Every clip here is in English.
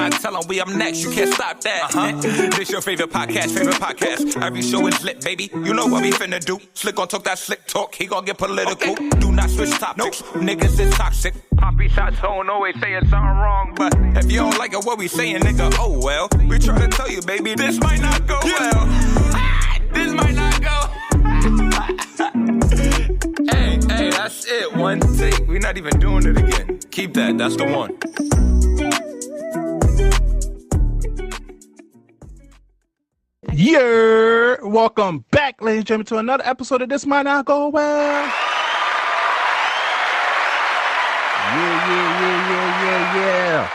trying to tell them we up next. You can't stop that. This your favorite podcast. Every show is lit, baby. You know what we finna do. Slick gon' talk that slick talk. He gon' get political. Okay. Do not switch topics. Niggas is toxic. Poppy shots don't always say something wrong, but if you don't like it, what we saying, nigga, oh well. We try to tell you, baby, this might not go well. This might not go. Hey, that's it. One take. We're not even doing it again. Keep that. That's the one. Yeah, welcome back, ladies and gentlemen, to another episode of This Might Not Go Well. Yeah.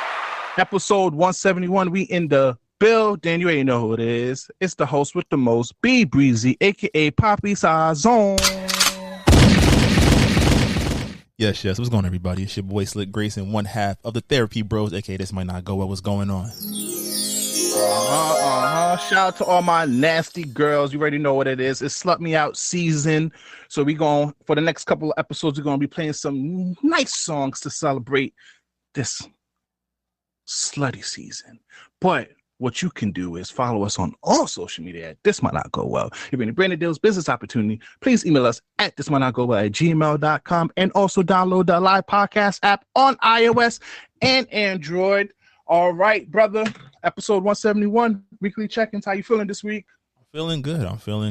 Episode 171. We in the building. You ain't know who it is. It's the host with the most, B Breezy, aka Poppy Sazon. Yes. What's going on, everybody? It's your boy Slick Grayson, one half of the Therapy Bros, aka This Might Not Go Well. What's going on? Shout out to all my nasty girls. You already know what it is. It's Slut Me Out season. So we going for the next couple of episodes, we're gonna be playing some nice songs to celebrate this slutty season. But what you can do is follow us on all social media at This Might Not Go Well. If you're in a branded deals business opportunity, please email us at thismightnotgowell@gmail.com, and also download the live podcast app on iOS and Android. All right, brother. Episode 171, weekly check-ins. How you feeling this week? I'm feeling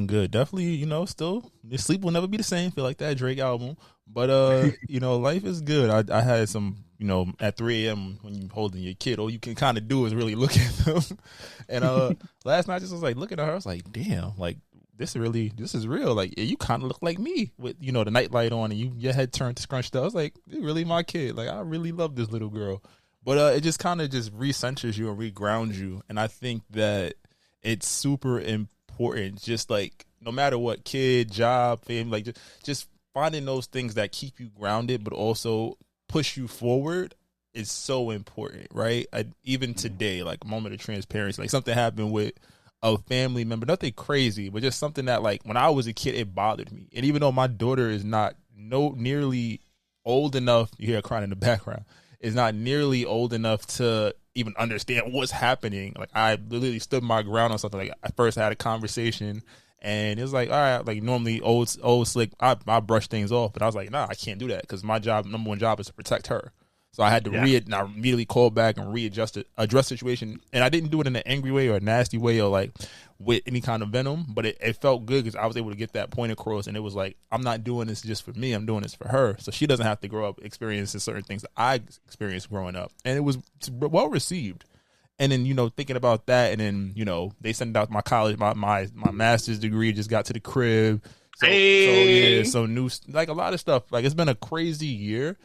good. Definitely, still, your sleep will never be the same. Feel like that Drake album. But, life is good. I had some, at 3 a.m. when you're holding your kid, all you can kind of do is really look at them. And last night I just was like looking at her. I was like, damn, like, this is real. Like, you kind of look like me with, the nightlight on and your head turned scrunched up. I was like, you're really my kid. Like, I really love this little girl. But it just kind of just recenters you and regrounds you. And I think that it's super important, just like no matter what, kid, job, family, like just finding those things that keep you grounded, but also push you forward is so important, right? Even today, like a moment of transparency, like something happened with a family member, nothing crazy, but just something that like when I was a kid, it bothered me. And even though my daughter is not nearly old enough, you hear her crying in the background, is not nearly old enough to even understand what's happening. Like I literally stood my ground on something. Like I first had a conversation and it was like, all right, like normally old Slick, I brush things off, but I was like, nah, I can't do that because my number one job is to protect her. So I had to and I immediately called back and address the situation. And I didn't do it in an angry way or a nasty way or like with any kind of venom, but it felt good because I was able to get that point across. And it was like, I'm not doing this just for me. I'm doing this for her. So she doesn't have to grow up experiencing certain things that I experienced growing up. And it was well received. And then, thinking about that, and then, they sent out my college, my master's degree just got to the crib. So new, like a lot of stuff. Like it's been a crazy year.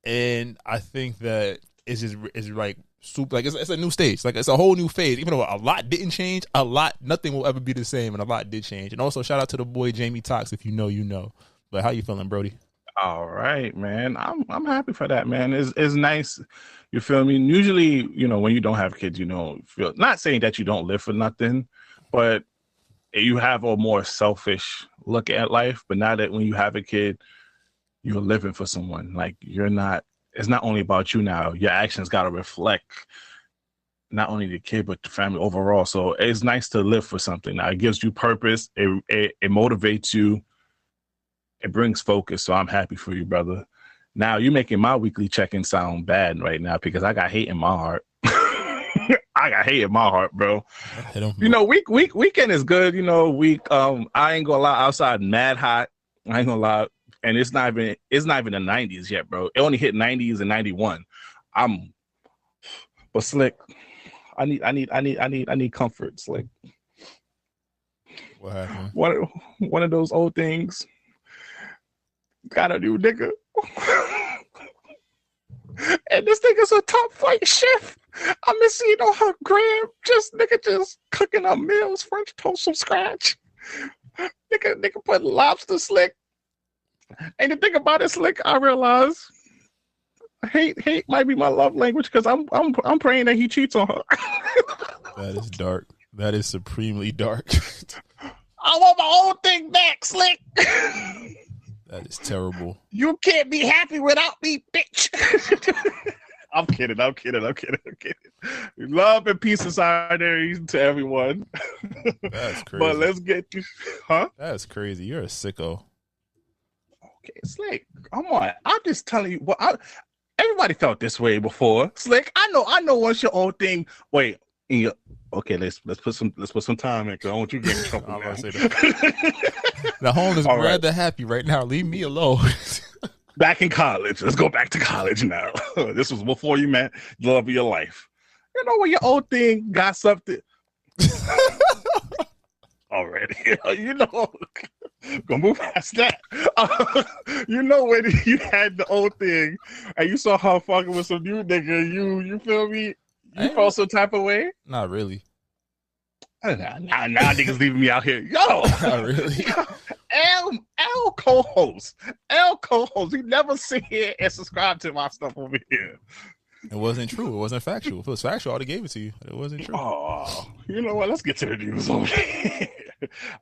And I think that it's like super, like it's a new stage, like it's a whole new phase. Even though a lot didn't change, nothing will ever be the same, and a lot did change. And also shout out to the boy Jamie Tox. If you know, you know. But how you feeling, Brody? All right, man. I'm happy for that, man. It's nice. You feel me? Usually, when you don't have kids, feel not saying that you don't live for nothing, but you have a more selfish look at life. But now that when you have a kid, you're living for someone. Like it's not only about you now. Your actions got to reflect not only the kid, but the family overall. So it's nice to live for something. Now it gives you purpose. It motivates you. It brings focus. So I'm happy for you, brother. Now you're making my weekly check-in sound bad right now because I got hate in my heart. I got hate in my heart, bro. Weekend is good. I ain't gonna lie, outside mad hot. I ain't gonna lie. And it's not even the 90s yet, bro. It only hit 90s and 91. But Slick, I need comfort, Slick. What happened? One of those old things. Got a new nigga. And this nigga's a top flight chef. I miss seeing on her gram, just cooking up meals, French toast from scratch. Nigga put lobster, Slick. And the thing about it, Slick, I realize hate might be my love language because I'm praying that he cheats on her. That is dark. That is supremely dark. I want my old thing back, Slick. That is terrible. You can't be happy without me, bitch. I'm kidding. Love and peace and solidarity to everyone. That's crazy. But let's get you, huh? That's crazy. You're a sicko. Okay, Slick, come on. I'm just telling you. Everybody felt this way before. Slick, I know. Once your own thing. Wait, okay. Let's put some time in because I want you to get in trouble. I'm about to say that. The home is rather happy right now. Leave me alone. Back in college. Let's go back to college now. This was before you met the love of your life. You know when your old thing got something already. You know, gonna move past that. You know when you had the old thing and you saw her fucking with some new nigga, you feel me? You felt some type of way? Not really. Now niggas leaving me out here. Yo, not really. L co-host. He never sit here and subscribe to my stuff over here. It wasn't true. It wasn't factual. If it was factual, I'd have gave it to you. It wasn't true. Oh, you know what? Let's get to the news over here.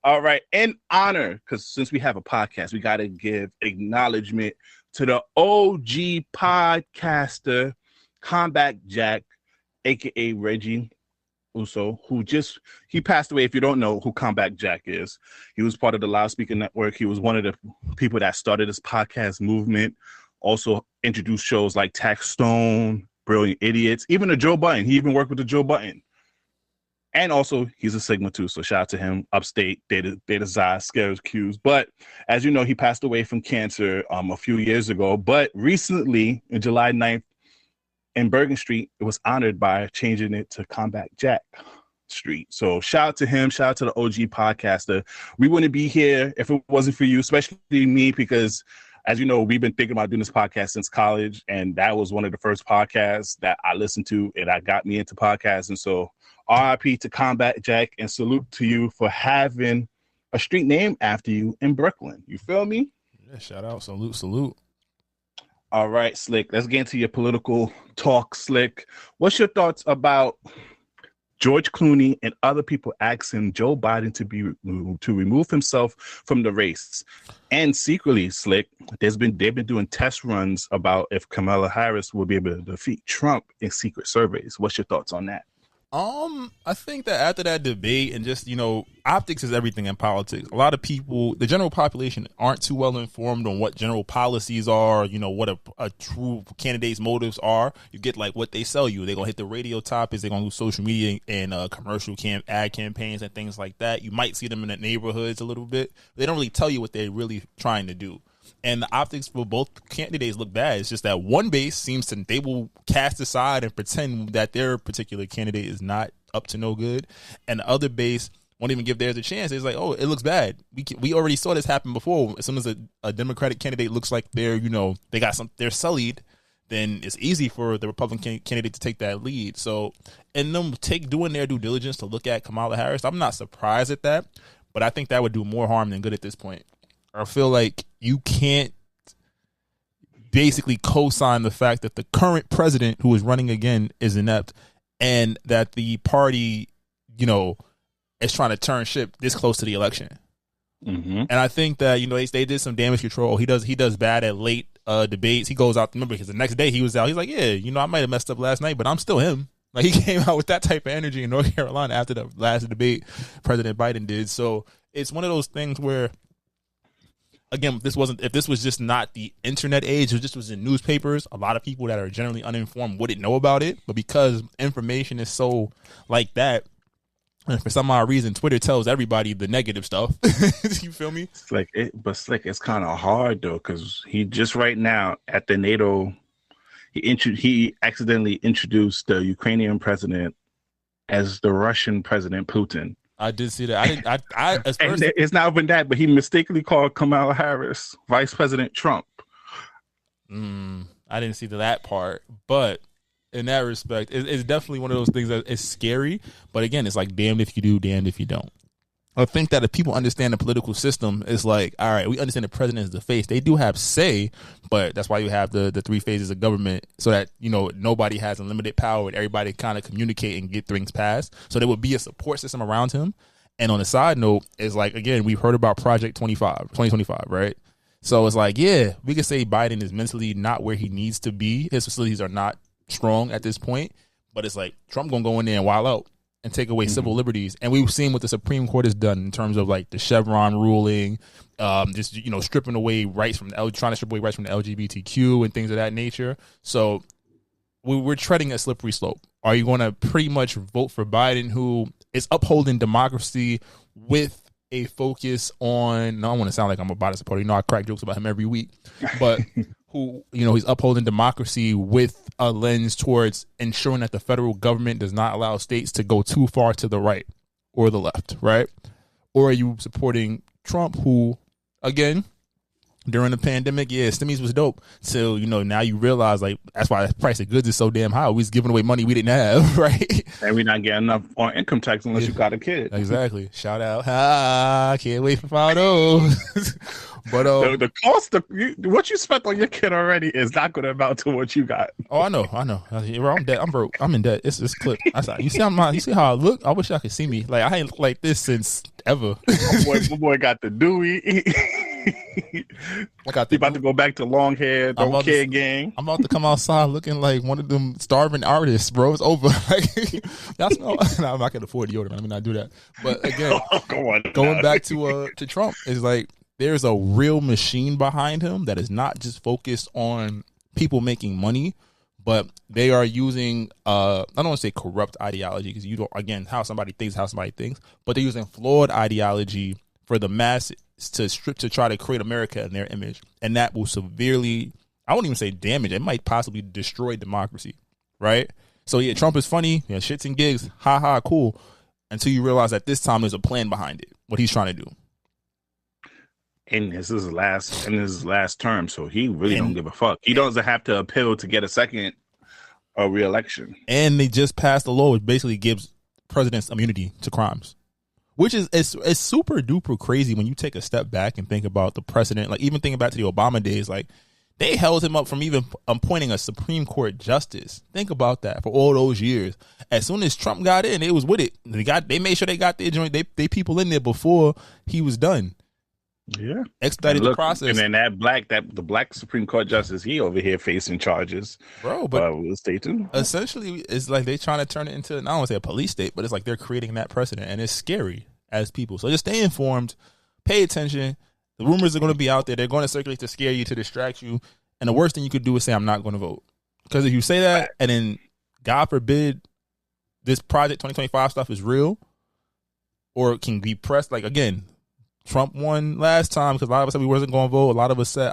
All right. In honor, because since we have a podcast, we got to give acknowledgement to the OG podcaster, Combat Jack, a.k.a. Reggie Uso, he passed away. If you don't know who Combat Jack is, he was part of the Loudspeaker Network. He was one of the people that started this podcast movement, also introduced shows like Tax Stone, Brilliant Idiots, even the Joe Button. He even worked with the Joe Button. And also, he's a Sigma too, so shout out to him. Upstate, Beta Xi, Scares Q's. But as you know, he passed away from cancer a few years ago. But recently, on July 9th, in Bergen Street, it was honored by changing it to Combat Jack Street. So shout out to him. Shout out to the OG podcaster. We wouldn't be here if it wasn't for you, especially me, because as you know, we've been thinking about doing this podcast since college, and that was one of the first podcasts that I listened to, and that got me into podcasts. And so RIP to Combat Jack, and salute to you for having a street named after you in Brooklyn. You feel me? Yeah, shout out. Salute. All right, Slick, let's get into your political talk, Slick. What's your thoughts about George Clooney and other people asking Joe Biden to remove himself from the race? And secretly, Slick, they've been doing test runs about if Kamala Harris will be able to defeat Trump in secret surveys. What's your thoughts on that? I think that after that debate and just, optics is everything in politics. A lot of people, the general population, aren't too well informed on what general policies are, what a true candidate's motives are. You get like what they sell you. They're going to hit the radio topics. They're going to do social media and commercial ad campaigns and things like that. You might see them in the neighborhoods a little bit. They don't really tell you what they're really trying to do. And the optics for both candidates look bad. It's just that one base they will cast aside and pretend that their particular candidate is not up to no good. And the other base won't even give theirs a chance. It's like, oh, it looks bad. We already saw this happen before. As soon as a Democratic candidate looks like they're sullied, then it's easy for the Republican candidate to take that lead. So, and them doing their due diligence to look at Kamala Harris, I'm not surprised at that, but I think that would do more harm than good at this point. I feel like you can't basically co-sign the fact that the current president who is running again is inept, and that the party, is trying to turn ship this close to the election. Mm-hmm. And I think that, they did some damage control. He does bad at late debates. He goes out, remember, because the next day he was out. He's like, yeah, I might have messed up last night, but I'm still him. Like, he came out with that type of energy in North Carolina after the last debate President Biden did. So it's one of those things where, again, if this was just not the internet age, if this was in newspapers, a lot of people that are generally uninformed wouldn't know about it. But because information is so like that, and for some odd reason, Twitter tells everybody the negative stuff. You feel me? Slick, it's kind of hard though, because he just right now at the NATO, he accidentally introduced the Ukrainian president as the Russian President Putin. I did see that. It's not even that, but he mistakenly called Kamala Harris Vice President Trump. I didn't see that part, but in that respect, it's definitely one of those things that is scary. But again, it's like damned if you do, damned if you don't. I think that if people understand the political system, it's like, all right, we understand the president is the face. They do have say, but that's why you have the three phases of government, so that, nobody has unlimited power and everybody kind of communicate and get things passed. So there would be a support system around him. And on a side note, it's like, again, we've heard about Project 2025, right? So it's like, yeah, we could say Biden is mentally not where he needs to be. His facilities are not strong at this point, but it's like Trump gonna go in there and wild out and take away civil liberties. And we've seen what the Supreme Court has done in terms of like the Chevron ruling, just, you know, stripping away rights from trying to strip away rights from the LGBTQ and things of that nature. So we're treading a slippery slope. Are you going to pretty much vote for Biden, who is upholding democracy with a focus on, no, I want to sound like I'm a Biden supporter. You know, I crack jokes about him every week, but who, you know, he's upholding democracy with a lens towards ensuring that the federal government does not allow states to go too far to the right or the left, right? Or are you supporting Trump, who, again, during the pandemic, yeah, stimmies was dope. So, you know, now you realize, like, that's why the price of goods is so damn high. We was giving away money we didn't have, right? And we're not getting enough on income tax unless you got a kid. Exactly. Shout out. Can't wait for $5. But the cost of what you spent on your kid already is not going to amount to what you got. Oh, I know. I'm dead. I'm broke. I'm in debt. It's this clip. You see how I look? I wish y'all could see me. Like, I ain't like this since ever. My boy got the Dewey. He about to go back to long hair, don't care gang. I'm about to come outside looking like one of them starving artists, bro. It's over. Like, that's no. I'm not gonna afford deodorant. Let me not do that. But again, going back to Trump is like, there's a real machine behind him that is not just focused on people making money, but they are using I don't want to say corrupt ideology, because you don't, again, how somebody thinks, but they're using flawed ideology for the masses to try to create America in their image, and that will severely, I won't even say damage, it might possibly destroy democracy, right? So yeah, Trump is funny, you know, shits and gigs, ha, cool, until you realize that this time there's a plan behind it, what he's trying to do. And this is his last term, so he really don't give a fuck. He doesn't have to appeal to get a second re-election. And they just passed a law which basically gives presidents immunity to crimes, which is it's super duper crazy when you take a step back and think about the precedent. Like, even thinking back to the Obama days, like, they held him up from even appointing a Supreme Court justice. Think about that for all those years. As soon as Trump got in, it was with it. They made sure they got their joint, they people in there before he was done. Yeah, expedited the process. And then the black Supreme Court justice, he over here facing charges, bro. But stay tuned. Essentially, it's like they trying to turn it into, I don't want to say a police state, but it's like they're creating that precedent, and it's scary as people. So just stay informed, pay attention. The rumors are going to be out there. They're going to circulate to scare you, to distract you. And the worst thing you could do is say, I'm not going to vote. Because if you say that, and then God forbid this Project 2025 stuff is real, or it can be pressed, like, again, Trump won last time because a lot of us said we wasn't going to vote. A lot of us said,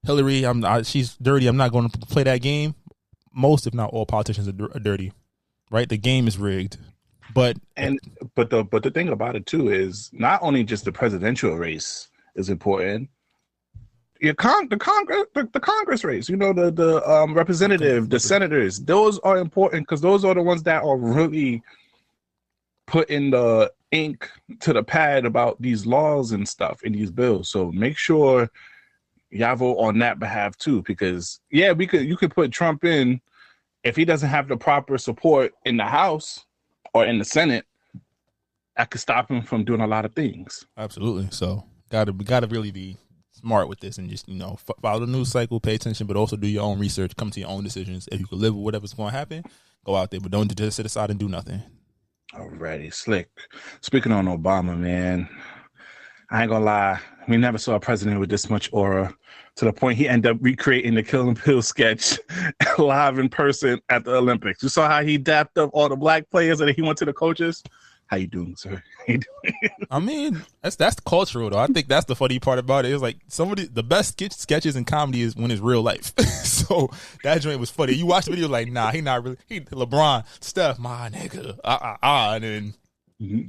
Hillary, she's dirty. I'm not going to play that game. Most, if not all, politicians are dirty, right? The game is rigged. But the thing about it too is not only just the presidential race is important. The Congress race, you know, the representative, the senators, those are important because those are the ones that are really putting the ink to the pad about these laws and stuff in these bills. So make sure y'all vote on that behalf too, because yeah, you could put Trump in if he doesn't have the proper support in the House or in the Senate. That could stop him from doing a lot of things. Absolutely. So gotta really be smart with this and just, you know, follow the news cycle, pay attention, but also do your own research, come to your own decisions. If you can live with whatever's going to happen, go out there, but don't just sit aside and do nothing. Alrighty, slick. Speaking on Obama, man, I ain't gonna lie, we never saw a president with this much aura, to the point he ended up recreating the Kill and Peele sketch live in person at the Olympics. You saw how he dapped up all the black players and he went to the coaches. How you doing, sir? How you doing? I mean, that's cultural though. I think that's the funny part about it. It's like the best sketches in comedy is when it's real life. So that joint was funny. You watch the video like, nah, he not really. He LeBron, Steph, my nigga, and then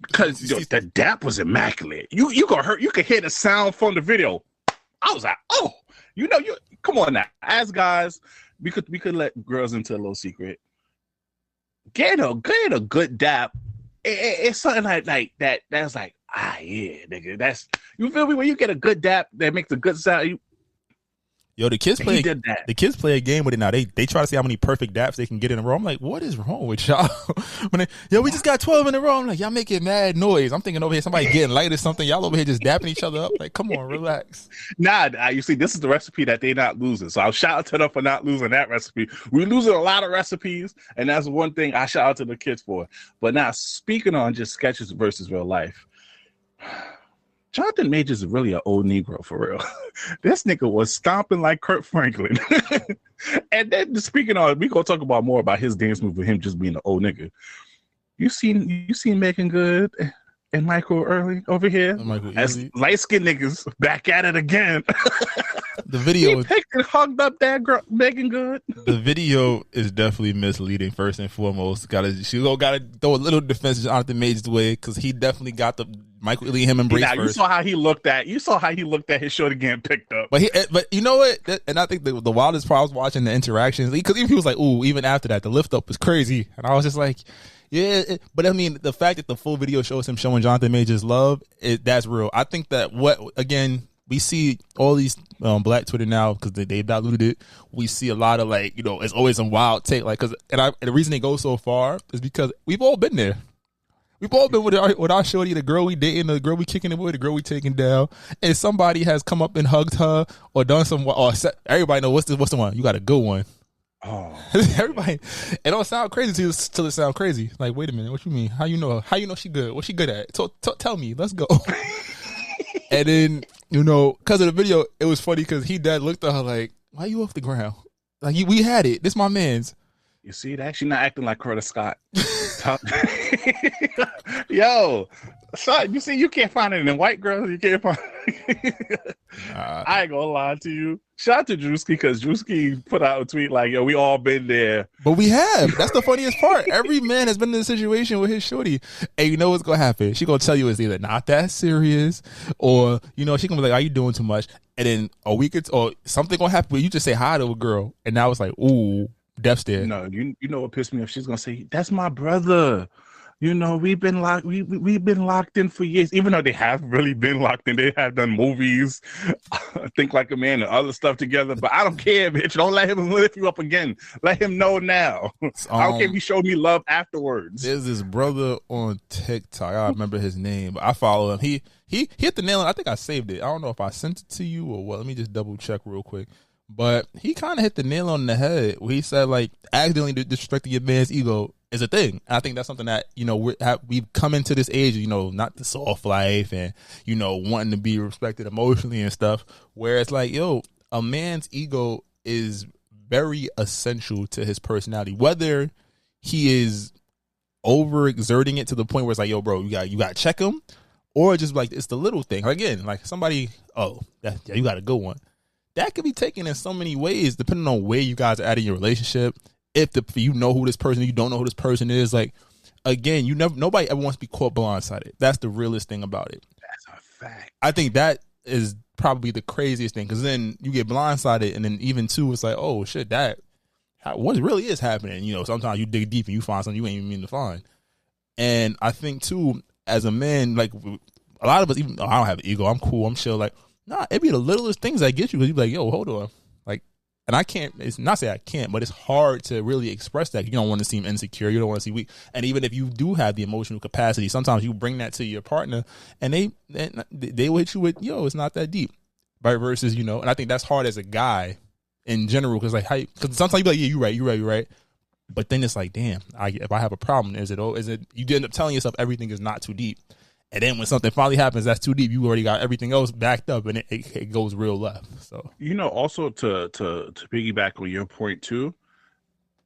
because the dap was immaculate. You could hear the sound from the video. I was like, oh, you come on now. As guys, we could let girls into a little secret. Get a good dap. It's something like that. That's like, yeah, nigga. That's, you feel me? When you get a good dap that makes a good sound. Yo, the kids play. He did that. The kids play a game with it now. They try to see how many perfect daps they can get in a row. I'm like, what is wrong with y'all? We just got 12 in a row. I'm like, y'all making mad noise. I'm thinking over here somebody getting light or something. Y'all over here just dapping each other up. Like, come on, relax. Nah, you see, this is the recipe that they not losing. So I'll shout out to them for not losing that recipe. We're losing a lot of recipes, and that's one thing I shout out to the kids for. But now, speaking on just sketches versus real life, Jonathan Majors is really an old Negro for real. This nigga was stomping like Kurt Franklin. And then speaking on, we gonna talk about more about his dance move with him just being an old nigga. You seen Meagan Good and Michael Ealy over here as light skinned niggas back at it again. The video he picked and hugged up that girl, Meagan Good. The video is definitely misleading. First and foremost, gotta throw a little defense to Jonathan Majors' way because he definitely got the Michael Ealy him embrace first. You saw how he looked at his shorty getting picked up. But you know what? And I think the wildest part, I was watching the interactions because even he was like, "Ooh!" Even after that, the lift up was crazy, and I was just like, "Yeah." But I mean, the fact that the full video shows him showing Jonathan Majors love, that's real. I think that we see all these black Twitter now because they diluted it. We see a lot of it's always some wild take and the reason they go so far is because we've all been there. We've all been with our shorty, the girl we dating, the girl we kicking it with, the girl we taking down, and somebody has come up and hugged her or done everybody know what's the one. You got a good one. Oh, everybody, it don't sound crazy till it sound crazy. Like, wait a minute, what you mean? How you know she good? What she good at? Tell me. Let's go. And then because of the video, it was funny because he dad looked at her like, "Why you off the ground? Like we had it. This my man's." You see that? She not acting like Curtis Scott. Yo, son, you see, you can't find it in white girls. You can't find it. I ain't gonna lie to you. Shout out to Drewski because Drewski put out a tweet like, "Yo, we all been there." But we have. That's the funniest part. Every man has been in a situation with his shorty. And you know what's gonna happen? She gonna tell you it's either not that serious or, she gonna be like, "Are you doing too much?" And then a week or something gonna happen where you just say hi to a girl and now it's like, ooh, death stare. No, you know what pissed me off? She's gonna say, "That's my brother. We've been locked. We've been locked in for years." Even though they have really been locked in, they have done movies, Think Like a Man, and other stuff together. But I don't care, bitch. Don't let him lift you up again. Let him know now. I don't care if he showed me love afterwards. There's this brother on TikTok. I remember his name. I follow him. He hit the nail on. I think I saved it. I don't know if I sent it to you or what. Let me just double check real quick. But he kind of hit the nail on the head where he said, accidentally disrespecting your man's ego is a thing. And I think that's something that, we've come into this age, not the soft life and, wanting to be respected emotionally and stuff, where it's like, a man's ego is very essential to his personality. Whether he is overexerting it to the point where it's like, "Yo, bro, you got to check him," or just it's the little thing. Again, somebody, you got a good one. That could be taken in so many ways, depending on where you guys are at in your relationship. If you know who this person, you don't know who this person is. Again, nobody ever wants to be caught blindsided. That's the realest thing about it. That's a fact. I think that is probably the craziest thing because then you get blindsided, and then even too, it's like, oh shit, what really is happening? Sometimes you dig deep and you find something you ain't even mean to find. And I think too, as a man, a lot of us, even I don't have an ego, I'm cool, I'm chill. Nah, it be the littlest things that get you because you be like, "Yo, hold on." And I can't, it's not say I can't, but it's hard to really express that. You don't want to seem insecure. You don't want to seem weak. And even if you do have the emotional capacity, sometimes you bring that to your partner and they will hit you with, "Yo, it's not that deep." Right? Versus, and I think that's hard as a guy in general because because sometimes you be like, "Yeah, you're right. But then it's like, damn, if I have a problem, is it, you end up telling yourself everything is not too deep. And then when something finally happens that's too deep, you already got everything else backed up, and it goes real left. So also to piggyback on your point too,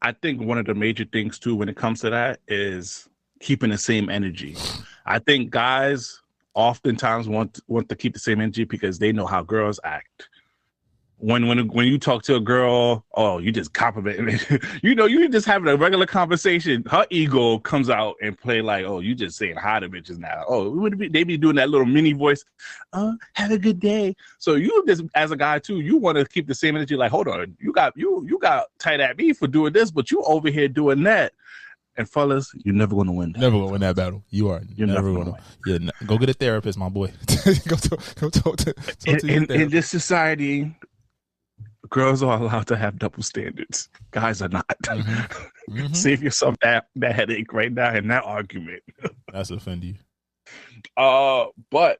I think one of the major things too when it comes to that is keeping the same energy. I think guys oftentimes want to keep the same energy because they know how girls act. When you talk to a girl, you just compliment. You just having a regular conversation. Her ego comes out and play like, you just saying hi to bitches now. They be doing that little mini voice. Have a good day. So you just, as a guy too, you want to keep the same energy. Like, hold on, you got tight at me for doing this, but you over here doing that. And fellas, you're never going to win. Never going to win that battle. You're never going to. Yeah, go get a therapist, my boy. Go talk to in this society. girls are allowed to have double standards. Guys are not. Save yourself that headache right now in that argument. That's offending. But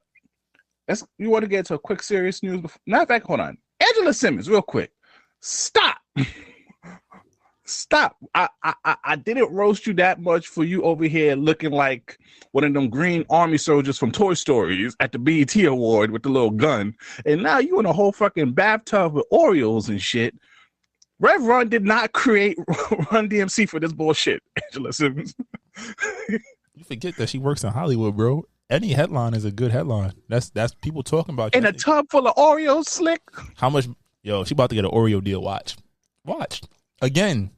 you want to get to a quick serious news? Matter of fact, hold on. Angela Simmons, real quick. Stop. Stop. I didn't roast you that much for you over here looking like one of them green army soldiers from Toy Stories at the BET Award with the little gun. And now you in a whole fucking bathtub with Oreos and shit. Rev Run did not create Run DMC for this bullshit, Angela Simmons. You forget that she works in Hollywood, bro. Any headline is a good headline. That's people talking about you. In a tub full of Oreos, Slick. How much? Yo, she about to get an Oreo deal. Watch. Again,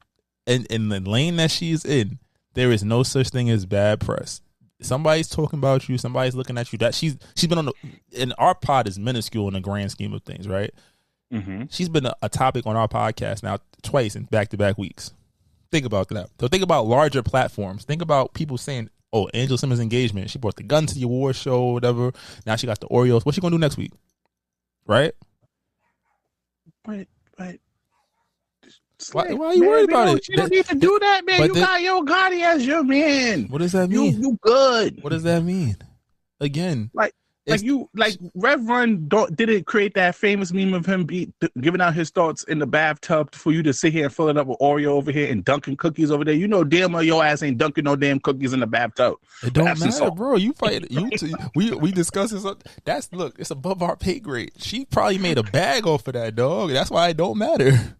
in the lane that she's in, there is no such thing as bad press. Somebody's talking about you. Somebody's looking at you. That she's been on and our pod is minuscule in the grand scheme of things, right? Mm-hmm. She's been a topic on our podcast now twice in back-to-back weeks. Think about that. So think about larger platforms. Think about people saying, "Oh, Angela Simmons' engagement. She brought the gun to the award show, or whatever. Now she got the Oreos. What's she gonna do next week?" Right? But why are you worried about it? You don't need to do that, man. You got Yo Gotti as your man. What does that mean? You good. What does that mean? Again, Rev Run didn't create that famous meme of him giving out his thoughts in the bathtub for you to sit here and fill it up with Oreo over here and dunking cookies over there. You know damn well your ass ain't dunking no damn cookies in the bathtub. It don't matter, bro. You fight. We discuss this. It's above our pay grade. She probably made a bag off of that, dog. That's why it don't matter.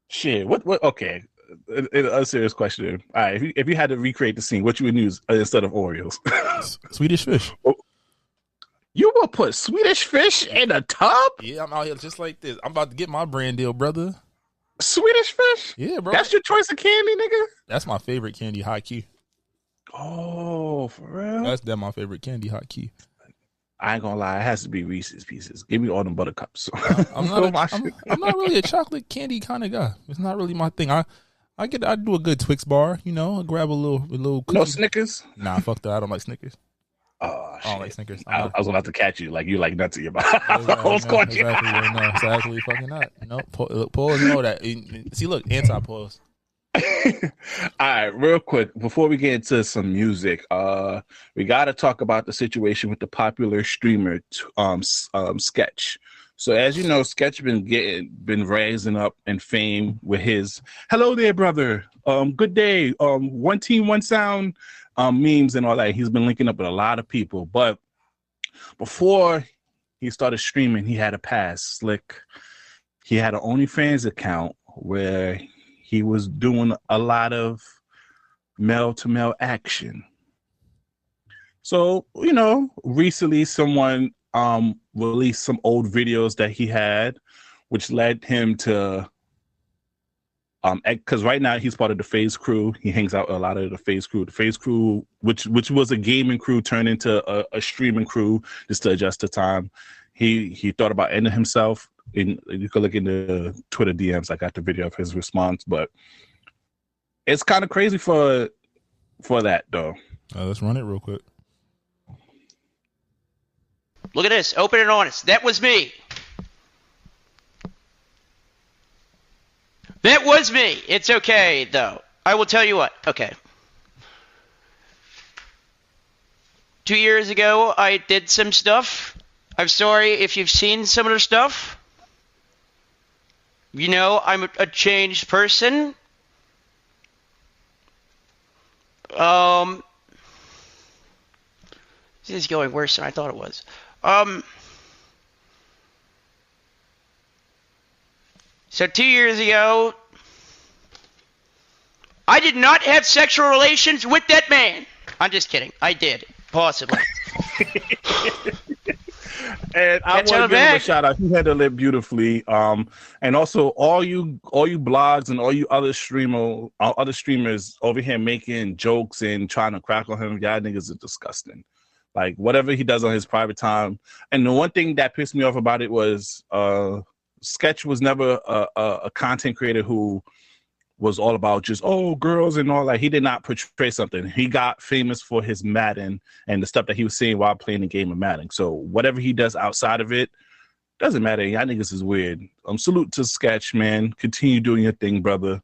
Shit. What? Okay. A serious question. All right. If you had to recreate the scene, what you would use instead of Oreos? Swedish fish. You will put Swedish fish in a tub? Yeah, I'm out here just like this. I'm about to get my brand deal, brother. Swedish fish? Yeah, bro. That's your choice of candy, nigga? That's my favorite candy, high key. Oh, for real? That's my favorite candy, high key. I ain't gonna lie, it has to be Reese's Pieces. Give me all them buttercups. I'm not really a chocolate candy kind of guy. It's not really my thing. I do a good Twix bar, you know. I grab a little cookie. No Snickers? Nah, fuck that. I don't like Snickers. Oh, I don't like Snickers. I was about to catch you like you like nuts in your mouth. Exactly fucking not. No, pause. Know that. See, look, anti-pause. All right, real quick before we get into some music, we got to talk about the situation with the popular streamer Sketch. So as you know, Sketch been raising up in fame with his "Hello there, brother," "Good day," "One team, one sound," memes and all that. He's been linking up with a lot of people, but before he started streaming, he had a past. Slick. He had an OnlyFans account where he was doing a lot of male-to-male action. So, you know, recently someone released some old videos that he had, which led him to because right now he's part of the FaZe crew. He hangs out with a lot of the FaZe crew. The FaZe crew, which was a gaming crew, turned into a streaming crew just to adjust to time. He thought about ending himself. You can look in the Twitter DMs. I got the video of his response, but it's kind of crazy for that though. Let's run it real quick. Look at this. Open and honest. That was me. That was me. It's okay, though. I will tell you what. Okay. 2 years ago, I did some stuff. I'm sorry if you've seen some of the stuff. You know, I'm a changed person. This is going worse than I thought it was. So 2 years ago, I did not have sexual relations with that man. I'm just kidding. I did, possibly. And I want to give him a shout out. He handled it beautifully. And also all you blogs and all you other streamers over here making jokes and trying to crack on him, y'all niggas are disgusting. Like whatever he does on his private time. And the one thing that pissed me off about it was Sketch was never a content creator who was all about just girls and all that. He did not portray something. He got famous for his Madden and the stuff that he was saying while playing the game of Madden. So whatever he does outside of it, Doesn't matter. Y'all niggas is weird. Salute to Sketch, man. Continue doing your thing, brother.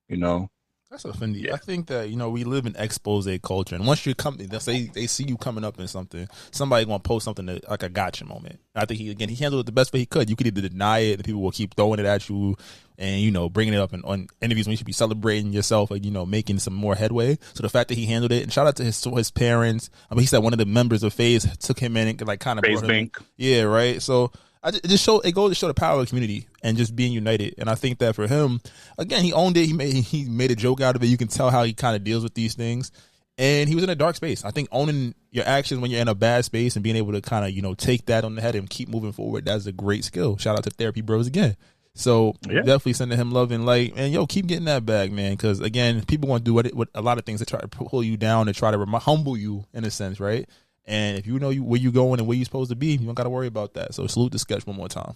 You know. That's offending. Yeah. I think that, we live in expose culture, and once you're coming, they see you coming up in something, somebody gonna post something like a gotcha moment. And I think he handled it the best way he could. You could either deny it, and people will keep throwing it at you, and bringing it up on interviews when you should be celebrating yourself, making some more headway. So the fact that he handled it, and shout out to his parents. I mean, he said one of the members of FaZe took him in and kind of FaZe Bank. Yeah, right. So. It goes to show the power of the community and just being united. And I think that for him, again, he owned it. He made a joke out of it. You can tell how he kind of deals with these things. And he was in a dark space. I think owning your actions when you're in a bad space and being able to kind of, take that on the head and keep moving forward, that's a great skill. Shout out to Therapy Bros again. So definitely sending him love and light. And keep getting that bag, man. Because again, people want to do what a lot of things to try to pull you down and try to humble you in a sense, right? And if you know where you're going and where you're supposed to be, you don't got to worry about that. So salute the Sketch one more time.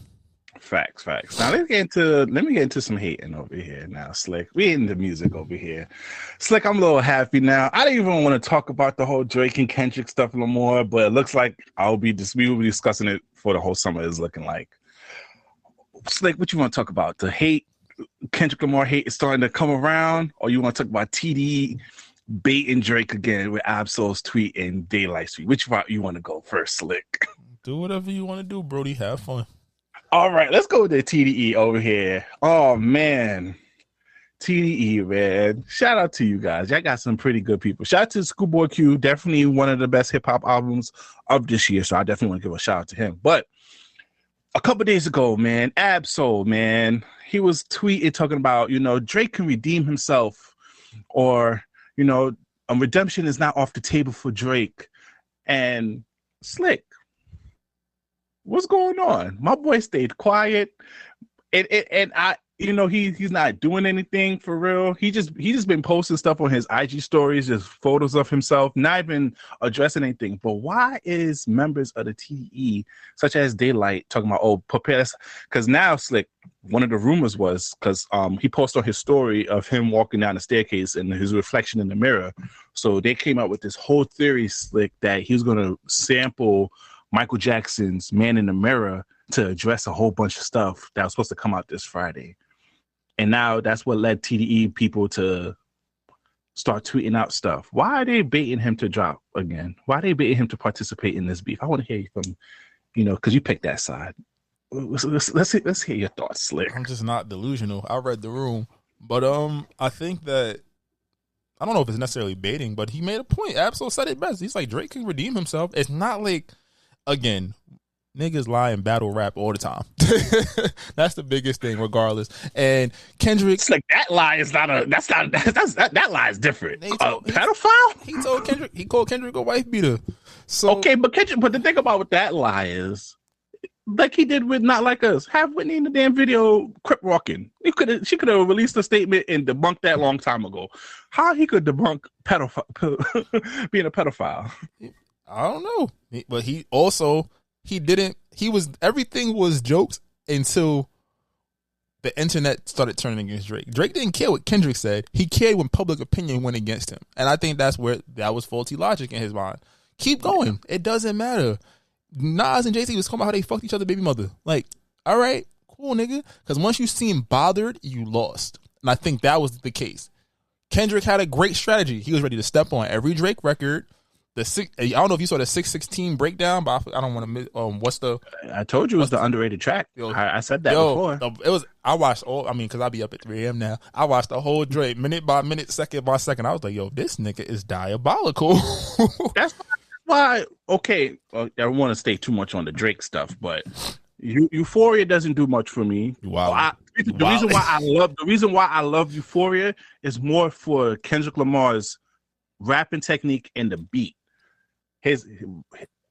Facts. Now let me get into some hating over here now, Slick. We into music over here. Slick, I'm a little happy now. I didn't even want to talk about the whole Drake and Kendrick stuff no more, but it looks like we will be discussing it for the whole summer. Is looking like. Slick, what you want to talk about? The hate, Kendrick Lamar hate is starting to come around, or you want to talk about TDE baiting Drake again with Absol's tweet and Daylight's tweet? Which route you want to go first, Slick? Do whatever you want to do, Brody. Have fun. All right, let's go with the TDE over here. Oh, man. TDE, man. Shout out to you guys. Y'all got some pretty good people. Shout out to Schoolboy Q. Definitely one of the best hip-hop albums of this year, so I definitely want to give a shout out to him. But a couple days ago, man, Absol, man, he was tweeting talking about, Drake can redeem himself, or redemption is not off the table for Drake. And Slick, what's going on? My boy stayed quiet, and I, he's not doing anything for real. He just been posting stuff on his IG stories, just photos of himself, not even addressing anything. But why is members of the TDE, such as Daylight, talking about prepare us? Because now, Slick, one of the rumors was because he posted on his story of him walking down the staircase and his reflection in the mirror. So they came out with this whole theory, Slick, that he was going to sample Michael Jackson's Man in the Mirror to address a whole bunch of stuff that was supposed to come out this Friday. And now that's what led TDE people to start tweeting out stuff. Why are they baiting him to drop again? Why are they baiting him to participate in this beef? I want to hear you from, because you picked that side. Let's hear your thoughts, Slick. I'm just not delusional. I read the room, but I think that I don't know if it's necessarily baiting, but he made a point. Absol said it best. He's like, Drake can redeem himself. It's not like, again, niggas lie and battle rap all the time. That's the biggest thing, regardless. And Kendrick, it's like that lie is not a. That lie is different. Pedophile. He called Kendrick a wife beater. So okay, but the thing about what that lie is, like he did with Not Like Us, have Whitney in the damn video crip walking. She could have released a statement and debunked that long time ago. How he could debunk being a pedophile? I don't know. But everything was jokes until the internet started turning against Drake. Drake didn't care what Kendrick said. He cared when public opinion went against him. And I think that was faulty logic in his mind. Keep going. It doesn't matter. Nas and Jay-Z was talking about how they fucked each other baby mother. Like, all right, cool, nigga. Because once you seem bothered, you lost. And I think that was the case. Kendrick had a great strategy. He was ready to step on every Drake record. I don't know if you saw the 616 breakdown, but I don't want to I told you it was the underrated track. I said that before. It was. I watched because I'll be up at 3 a.m. now. I watched the whole Drake minute by minute, second by second. I was like, yo, this nigga is diabolical. That's why. Okay, I don't want to stay too much on the Drake stuff, but Euphoria doesn't do much for me. Wow. The reason why I love Euphoria is more for Kendrick Lamar's rapping technique and the beat. His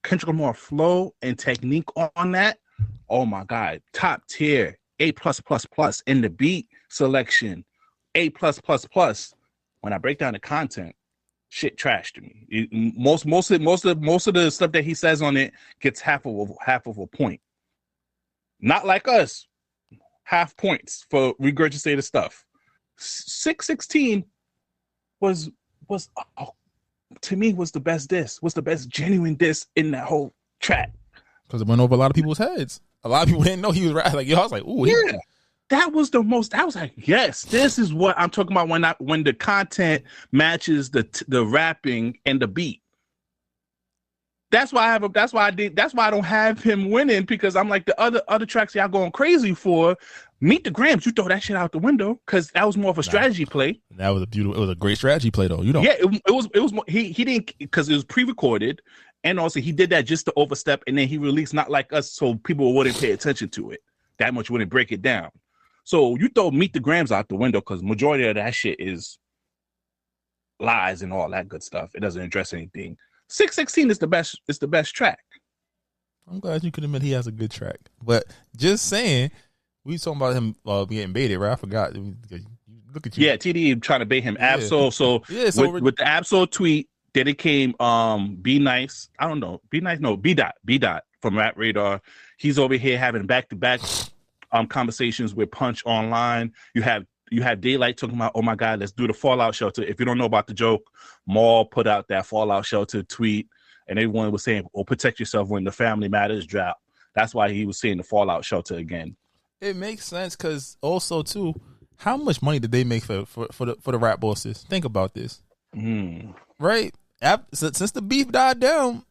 Kendrick Lamar flow and technique on that, oh my God, top tier, A+++, in the beat selection, A+++. When I break down the content, shit trash to me. Most of the stuff that he says on it gets half of a point. Not Like Us, half points for regurgitated stuff. 616 was to me was the best diss, was the best genuine diss in that whole track. Because it went over a lot of people's heads. A lot of people didn't know he was rapping. Like, yo, I was like, ooh, yeah. That was the most. I was like, yes, this is what I'm talking about when the content matches the rapping and the beat. That's why I don't have him winning, because I'm like, the other tracks y'all going crazy for. Meet the Grams, you throw that shit out the window, because that was more of a strategy play. That was it was a great strategy play though. You know. Yeah, it was more, he didn't, because it was pre-recorded, and also he did that just to overstep, and then he released Not Like Us so people wouldn't pay attention to it that much, wouldn't break it down. So you throw Meet the Grams out the window, because majority of that shit is lies and all that good stuff. It doesn't address anything. 616 is the best. It's the best track. I'm glad you could admit he has a good track, but just saying. We talking about him getting baited, right? I forgot. Look at you. Yeah, TD trying to bait him. Yeah. Absol. So, with the Absol tweet, then it came Be Nice. I don't know. Be Nice. No, B Dot from Rap Radar. He's over here having back-to-back conversations with Punch online. You have Daylight talking about, oh my God, let's do the Fallout Shelter. If you don't know about the joke, Maul put out that Fallout Shelter tweet, and everyone was saying, oh, protect yourself when the Family Matters drop. That's why he was saying the Fallout Shelter again. It makes sense, because also too, how much money did they make for the rap bosses? Think about this, right? Since the beef died down,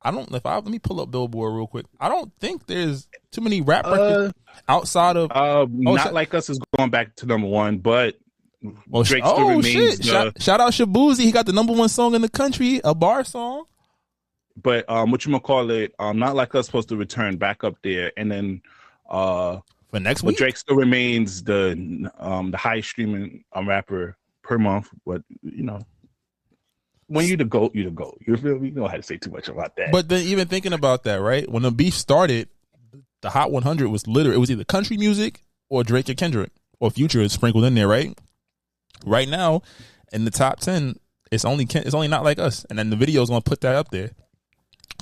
let me pull up Billboard real quick. I don't think there's too many rap records outside of Not Like Us is going back to number one, but Drake still remains. Shout out Shabuzi, he got the number one song in the country, a bar song. But Not Like Us supposed to return back up there, and then for next week, Drake still remains the highest streaming rapper per month. But when you the GOAT, you the GOAT. You feel me? You don't have to say too much about that. But then even thinking about that, right? When the beef started, the Hot 100 was literally, it was either country music or Drake or Kendrick or Future is sprinkled in there, right? Right now, in the top 10, it's only Not Like Us, and then the video is gonna put that up there.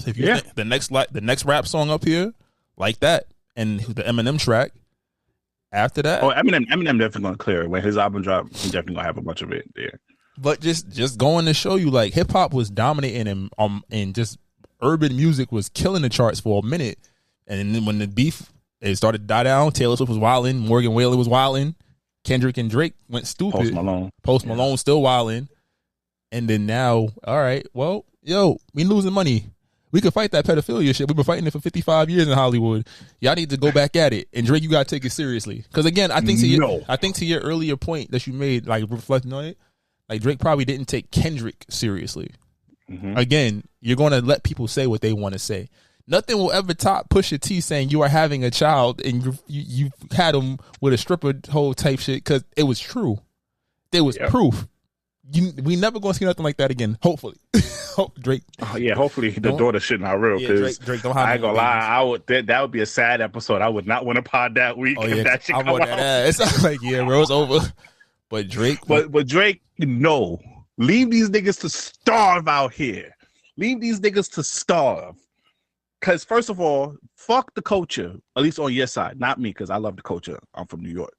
So if you think the next rap song up here, like that, and the Eminem track. After that, Eminem definitely gonna clear it. When his album drop, he's definitely gonna have a bunch of it there. But just going to show you, like, hip hop was dominating and just urban music was killing the charts for a minute, and then when the beef started to die down, Taylor Swift was wilding, Morgan Wallen was wilding, Kendrick and Drake went stupid, Post Malone still wilding, and then now, all right, well, yo, we losing money. We could fight that pedophilia shit. We've been fighting it for 55 years in Hollywood. Y'all need to go back at it. And Drake, you gotta take it seriously. Because again, I think to your earlier point that you made, like reflecting on it, like Drake probably didn't take Kendrick seriously. Mm-hmm. Again, you're going to let people say what they want to say. Nothing will ever top Pusha T saying you are having a child and you had him with a stripper hole type shit, because it was true. There was proof. We never gonna see nothing like that again. Hopefully, Drake. Hopefully the daughter shit not real. Because Drake don't have. I ain't gonna lie, that would be a sad episode. I would not want to pod that week. Oh yeah, that shit I want that ass. It's like bro, it's over. But Drake, but Drake, no, leave these niggas to starve out here. Leave these niggas to starve. Because first of all, fuck the culture. At least on your side, not me, because I love the culture. I'm from New York.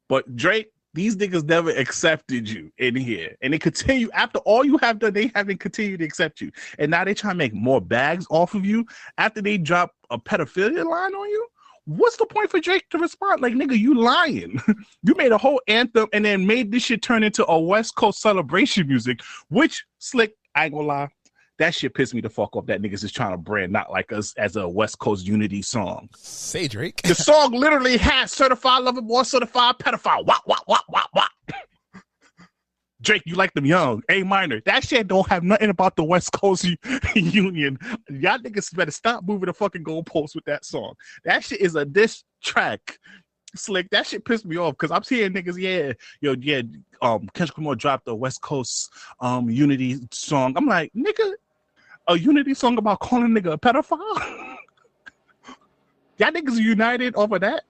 But Drake. These niggas never accepted you in here. And they continue, after all you have done, they haven't continued to accept you. And now they trying to make more bags off of you after they drop a pedophilia line on you. What's the point for Drake to respond? Like, nigga, you lying. You made a whole anthem and then made this shit turn into a West Coast celebration music, which, Slick, I ain't gonna lie, that shit pissed me the fuck off. That niggas is trying to brand Not Like Us as a West Coast unity song. Say Drake. The song literally has certified lover boy, certified pedophile. Wop, wop, wop, wop, wop. Drake, you like them young. A minor. That shit don't have nothing about the West Coast Union. Y'all niggas better stop moving the fucking goalposts with that song. That shit is a diss track. Slick, that shit pissed me off because I'm seeing niggas, Kendrick Lamar dropped the West Coast unity song. I'm like, nigga, a unity song about calling a nigga a pedophile? Y'all niggas are united over that?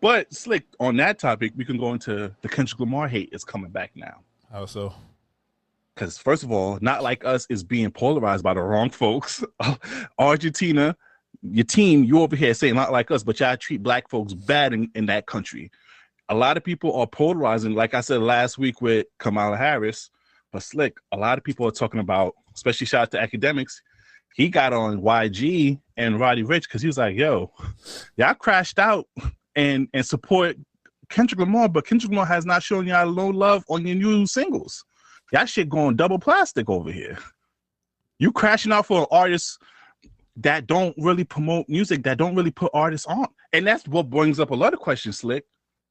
But Slick, on that topic, we can go into the Kendrick Lamar hate is coming back now. How so? Because first of all, Not Like Us is being polarized by the wrong folks. Argentina, your team, you over here saying Not Like Us, but y'all treat black folks bad in that country. A lot of people are polarizing, like I said last week with Kamala Harris, but Slick, a lot of people are talking about, especially shout out to academics, he got on YG and Roddy Ricch because he was like, yo, y'all crashed out and support Kendrick Lamar, but Kendrick Lamar has not shown y'all no love on your new singles. Y'all shit going double plastic over here. You crashing out for artists that don't really promote music, that don't really put artists on. And that's what brings up a lot of questions, Slick.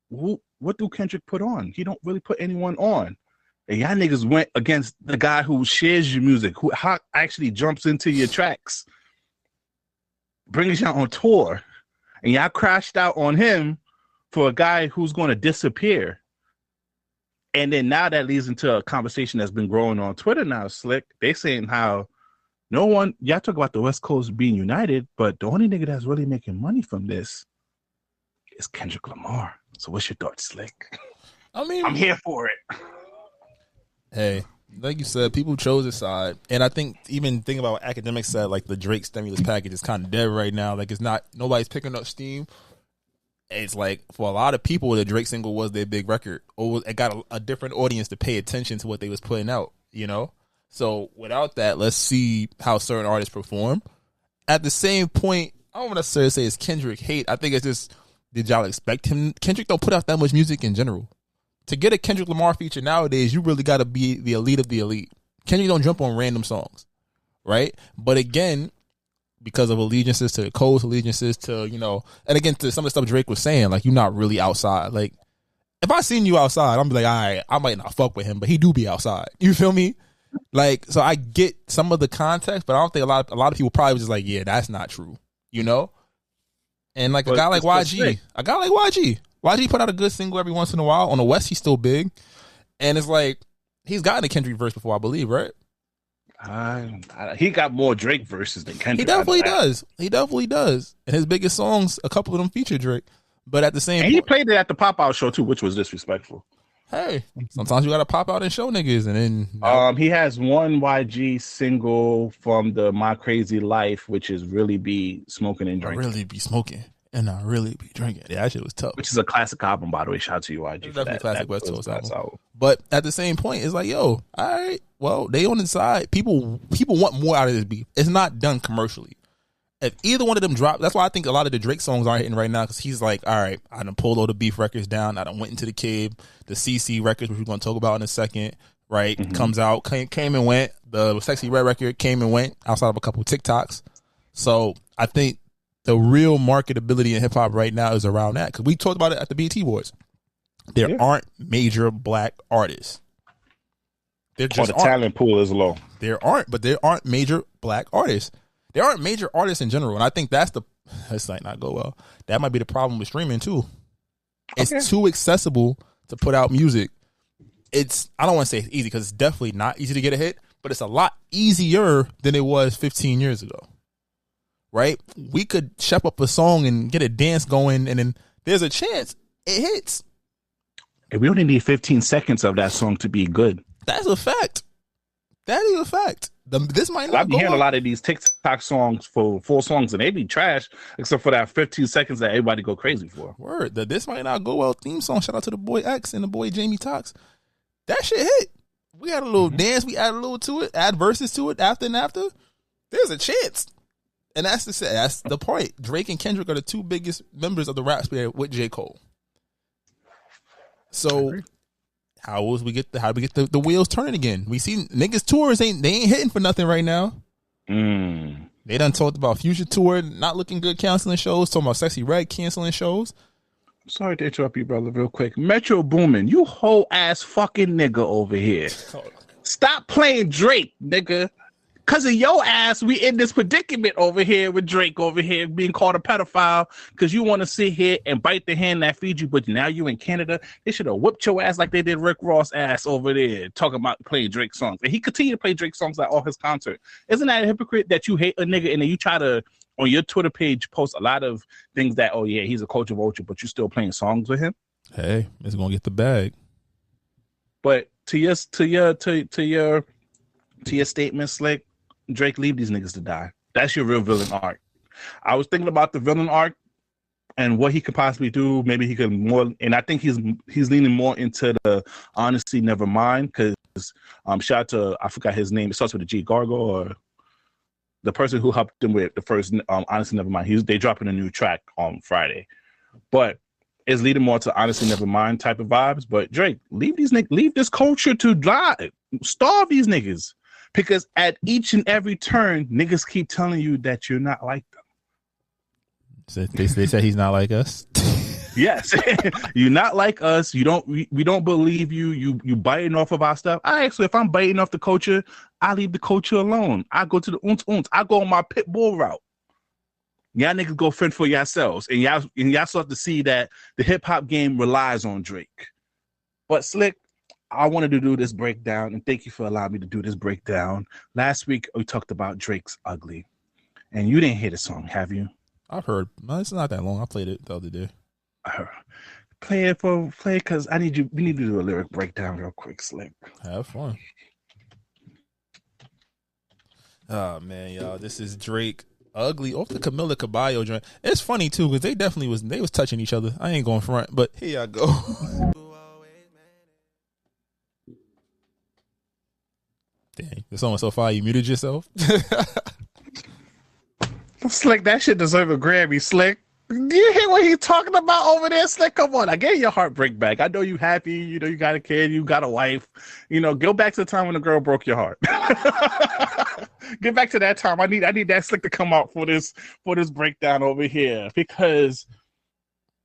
What do Kendrick put on? He don't really put anyone on. And y'all niggas went against the guy who shares your music, who actually jumps into your tracks, brings y'all on tour, and y'all crashed out on him for a guy who's going to disappear. And then now that leads into a conversation that's been growing on Twitter now, Slick. They saying how y'all talk about the West Coast being united, but the only nigga that's really making money from this is Kendrick Lamar. So what's your thoughts, Slick? I mean, I'm here for it. Hey, like you said, people chose a side. And I think even thinking about what academics said, like the Drake stimulus package is kind of dead right now. Like nobody's picking up steam. It's like for a lot of people, the Drake single was their big record. Or it got a different audience to pay attention to what they was putting out, you know? So without that, let's see how certain artists perform. At the same point, I don't want to necessarily say it's Kendrick hate. I think it's just, did y'all expect him? Kendrick don't put out that much music in general. To get a Kendrick Lamar feature nowadays, you really got to be the elite of the elite. Kendrick don't jump on random songs, right? But again, because of allegiances to the coast, allegiances to, and again, to some of the stuff Drake was saying, like, you're not really outside. Like, if I seen you outside, I'm like, all right, I might not fuck with him, but he do be outside. You feel me? Like, so I get some of the context, but I don't think a lot of people probably was just like, yeah, that's not true, And like a guy like YG, YG put out a good single every once in a while. On the West, he's still big, and it's like he's gotten a Kendrick verse before, I believe, right? He got more Drake verses than Kendrick. He definitely does. He definitely does. And his biggest songs, a couple of them feature Drake. But at the same point, he played it at the Pop Out show too, which was disrespectful. Hey, sometimes you gotta pop out and show niggas, and then he has one YG single from the My Crazy Life, which is Really Be Smoking and Drinking. Really be smoking and I really be drinking. Yeah, that shit was tough. Which is a classic album, by the way. Shout out to you, YG. It's definitely a classic West Coast album. But at the same point, it's like, yo, all right, well, they on the side. People want more out of this beef. It's not done commercially. If either one of them drop, that's why I think a lot of the Drake songs aren't hitting right now, because he's like, all right, I done pulled all the beef records down. I done went into the cave. The CC records, which we're going to talk about in a second, right, comes out, came and went. The Sexy Red record came and went outside of a couple TikToks. So I think the real marketability in hip-hop right now is around that, because we talked about it at the BET Awards. There aren't major black artists. The talent pool is low. There aren't major black artists. There aren't major artists in general, and I think this might not go well. That might be the problem with streaming too. It's too accessible to put out music. I don't want to say it's easy, because it's definitely not easy to get a hit, but it's a lot easier than it was 15 years ago. Right? We could shep up a song and get a dance going, and then there's a chance it hits. And we only need 15 seconds of that song to be good. That's a fact. That is a fact. This might not. I've been hearing a lot of these TikTok songs for full songs, and they be trash, except for that 15 seconds that everybody go crazy for. Word. This might not go well theme song. Shout out to the boy X and the boy Jamie Tox. That shit hit. We had a little dance. We add a little to it. Add verses to it after and after. There's a chance. And that's the point. Drake and Kendrick are the two biggest members of the rap sphere with J. Cole. So how do we get the wheels turning again? We see niggas tours ain't hitting for nothing right now. They done talked about Future Tour not looking good, canceling shows. Talking about Sexy Red canceling shows. Sorry to interrupt you, brother, real quick. Metro Boomin, you whole ass fucking nigga over here. Stop playing Drake, nigga. Because of your ass, we in this predicament over here with Drake over here being called a pedophile because you want to sit here and bite the hand that feeds you, but now you in Canada. They should have whipped your ass like they did Rick Ross' ass over there talking about playing Drake songs. And he continued to play Drake songs at all his concerts. Isn't that a hypocrite that you hate a nigga and then you try to, on your Twitter page, post a lot of things that, oh yeah, he's a culture vulture, but you still playing songs with him? Hey, it's going to get the bag. But to your statement, Slick, Drake, leave these niggas to die. That's your real villain arc. I was thinking about the villain arc and what he could possibly do. Maybe he could more, and I think he's leaning more into the honesty, never mind. Because shout out to, I forgot his name. It starts with a G, Gargo, or the person who helped them with the first Honestly Nevermind. They dropping a new track on Friday, but it's leading more to Honestly Nevermind type of vibes. But Drake, leave this culture to die, starve these niggas, because at each and every turn, niggas keep telling you that you're not like them. So they said he's not like us. Yes, you're not like us. We don't believe you. You biting off of our stuff. If I'm biting off the culture, I leave the culture alone. I go to the unts. I go on my pit bull route. Y'all niggas go fend for yourselves, and y'all start to see that the hip hop game relies on Drake. But Slick, I wanted to do this breakdown, and thank you for allowing me to do this breakdown. Last week we talked about Drake's Ugly, and you didn't hear the song, have you? I've heard. No, it's not that long. I played it the other day. Play because we need to do a lyric breakdown real quick, Slick. Have fun. Oh man, y'all, this is Drake Ugly off the Camila Cabello joint. It's funny too because they was touching each other. I ain't going front, but here I go. Dang, the song was so fire. You muted yourself. Slick, that shit deserve a Grammy, Slick. Do you hear what he's talking about over there, Slick? Come on, I gave your heartbreak back. I know you happy. You know you got a kid, you got a wife. Go back to the time when the girl broke your heart. Get back to that time. I need that Slick to come out for this breakdown over here, because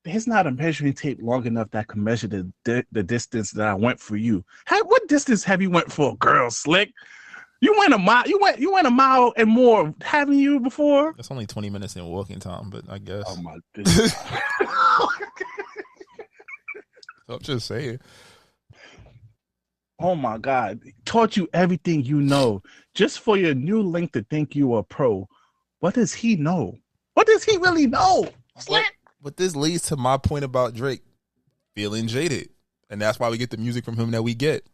there's not a measuring tape long enough that can measure the distance that I went for you. What distance have you went for a girl, Slick? You went a mile. You went a mile and more, haven't you, before? That's only 20 minutes in walking time, but I guess. Oh my goodness. I'm just saying. Oh my God. Taught you everything you know just for your new link to think you are pro. What does he know? What does he really know? But this leads to my point about Drake feeling jaded. And that's why we get the music from him that we get.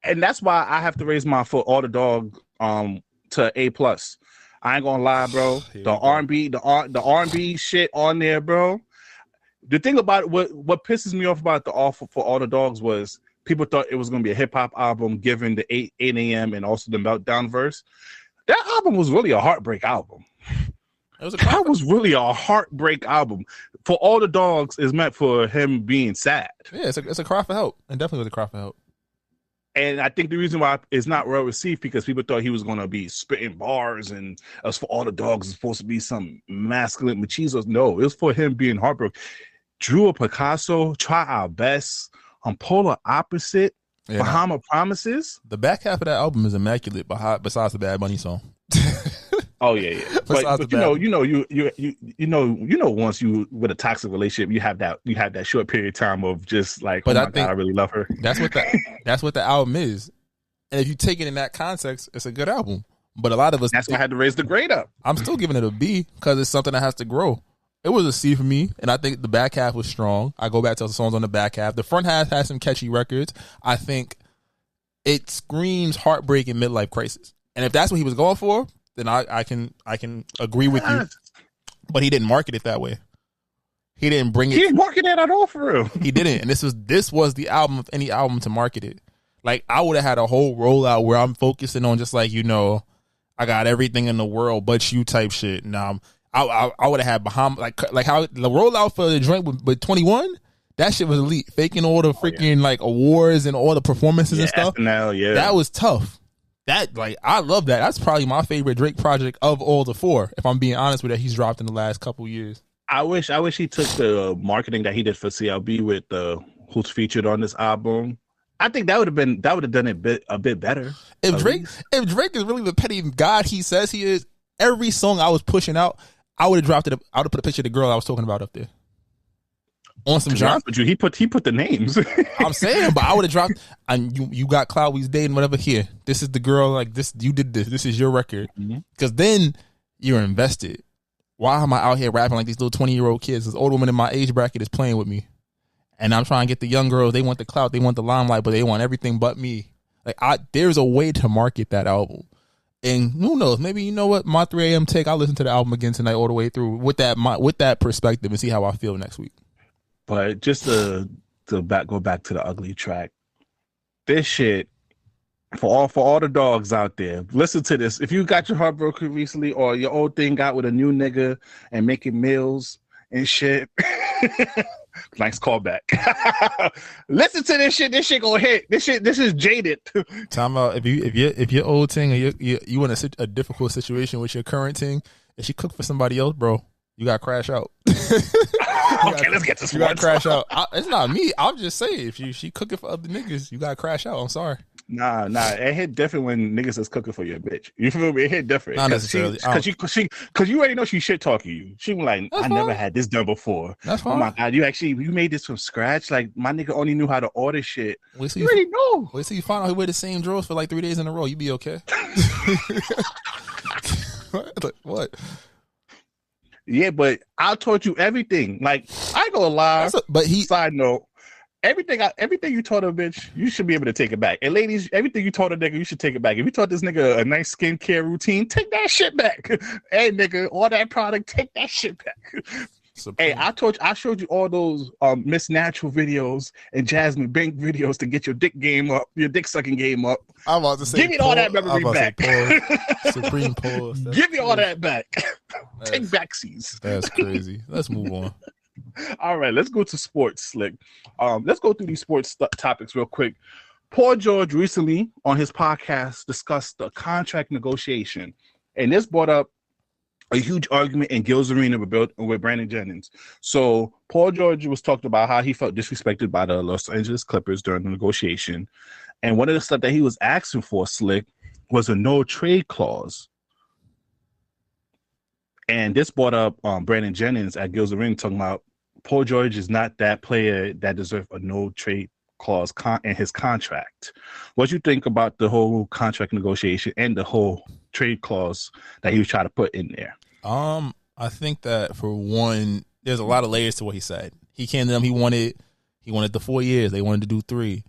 And that's why I have to raise my foot all the dog to A+. I ain't gonna lie, bro. The R&B shit on there, bro. The thing about what pisses me off about the offer for all the dogs was people thought it was gonna be a hip hop album, given the 8 a.m. and also the meltdown verse. That album was really a heartbreak album. That was really a heartbreak album. For all the dogs is meant for him being sad. Yeah, it's a cry for help. And definitely was a cry for help. And I think the reason why it's not well received because people thought he was going to be spitting bars and as for all the dogs is supposed to be some masculine machismo. No, it was for him being heartbroken. Drew a Picasso, Try Our Best, Polar Opposite, Bahama Promises. The back half of that album is immaculate besides the Bad Bunny song. Oh yeah. But you know once you with a toxic relationship, you have that short period of time of just like, but God, I really love her. That's what the album is. And if you take it in that context, it's a good album. But a lot of us, that's why I had to raise the grade up. I'm still giving it a B because it's something that has to grow. It was a C for me, and I think the back half was strong. I go back to the songs on the back half. The front half has some catchy records. I think it screams heartbreak and midlife crisis. And if that's what he was going for, then I can agree with you. But he didn't market it that way. He didn't bring it. He didn't market it at all for real. He didn't. And this was the album of any album to market it. Like, I would have had a whole rollout where I'm focusing on just like, I got everything in the world but you type shit. Now I would have had Bahama, like how the rollout for the joint with 21, that shit was elite. Faking all the freaking like awards and all the performances and stuff. SNL, that was tough. That, like, I love that. That's probably my favorite Drake project of all the four, if I'm being honest with it, he's dropped in the last couple years. I wish he took the marketing that he did for CLB with who's featured on this album. I think that would have done it a bit better. If Drake is really the petty god he says he is, every song I was pushing out, I would have dropped it. I would have put a picture of the girl I was talking about up there. On some John, he put the names. I'm saying, but I would have dropped. And you got Cloud, we's dating, whatever. Here, this is the girl. Like this, you did this. This is your record. Because then you're invested. Why am I out here rapping like these little 20-year-old kids? This old woman in my age bracket is playing with me, and I'm trying to get the young girls. They want the clout, they want the limelight, but they want everything but me. Like there's a way to market that album, and who knows? Maybe my 3 a.m. take. I'll listen to the album again tonight all the way through with that perspective and see how I feel next week. But just to go back to the Ugly track, this shit, For all the dogs out there, listen to this. If you got your heart broken recently, or your old thing got with a new nigga and making meals and shit, nice callback. Listen to this shit. This shit gonna hit. This is jaded. Time out. If your old thing, or you in a difficult situation with your current thing, if she cook for somebody else, bro, you got to crash out. Okay, let's get to sports. You got to crash out. It's not me. I'm just saying, if she cooking for other niggas, you got to crash out. I'm sorry. Nah. It hit different when niggas is cooking for your bitch. You feel me? It hit different. Not necessarily. Because you already know she shit talking you. She was like, I never had this done before. That's fine. Oh my God, you made this from scratch? Like, my nigga only knew how to order shit. Wait till you already know. Wait till you find out he wear the same drawers for like 3 days in a row. You be okay. What? Yeah, but I taught you everything. Like, I ain't gonna lie. Side note. Everything you taught a bitch, you should be able to take it back. And ladies, everything you taught a nigga, you should take it back. If you taught this nigga a nice skincare routine, take that shit back. Hey, nigga, all that product, take that shit back. Hey, I showed you all those Miss Natural videos and Jasmine Bank videos to get your dick game up, your dick sucking game up. I'm about to say, give me all that memory back. Supreme pause. Give me all that back. Take backsies. That's crazy. Let's move on. All right, let's go to sports, Slick. Let's go through these sports topics real quick. Paul George recently on his podcast discussed the contract negotiation, and this brought up a huge argument in Gil's Arena with Brandon Jennings. So Paul George was talking about how he felt disrespected by the Los Angeles Clippers during the negotiation, and one of the stuff that he was asking for, Slick, was a no trade clause. And this brought up Brandon Jennings at Gil's Arena talking about Paul George is not that player that deserves a no trade clause in his contract. What do you think about the whole contract negotiation and the whole trade clause that he was trying to put in there? I think that, for one, there's a lot of layers to what he said. He came to them. He wanted the 4 years. They wanted to do 3.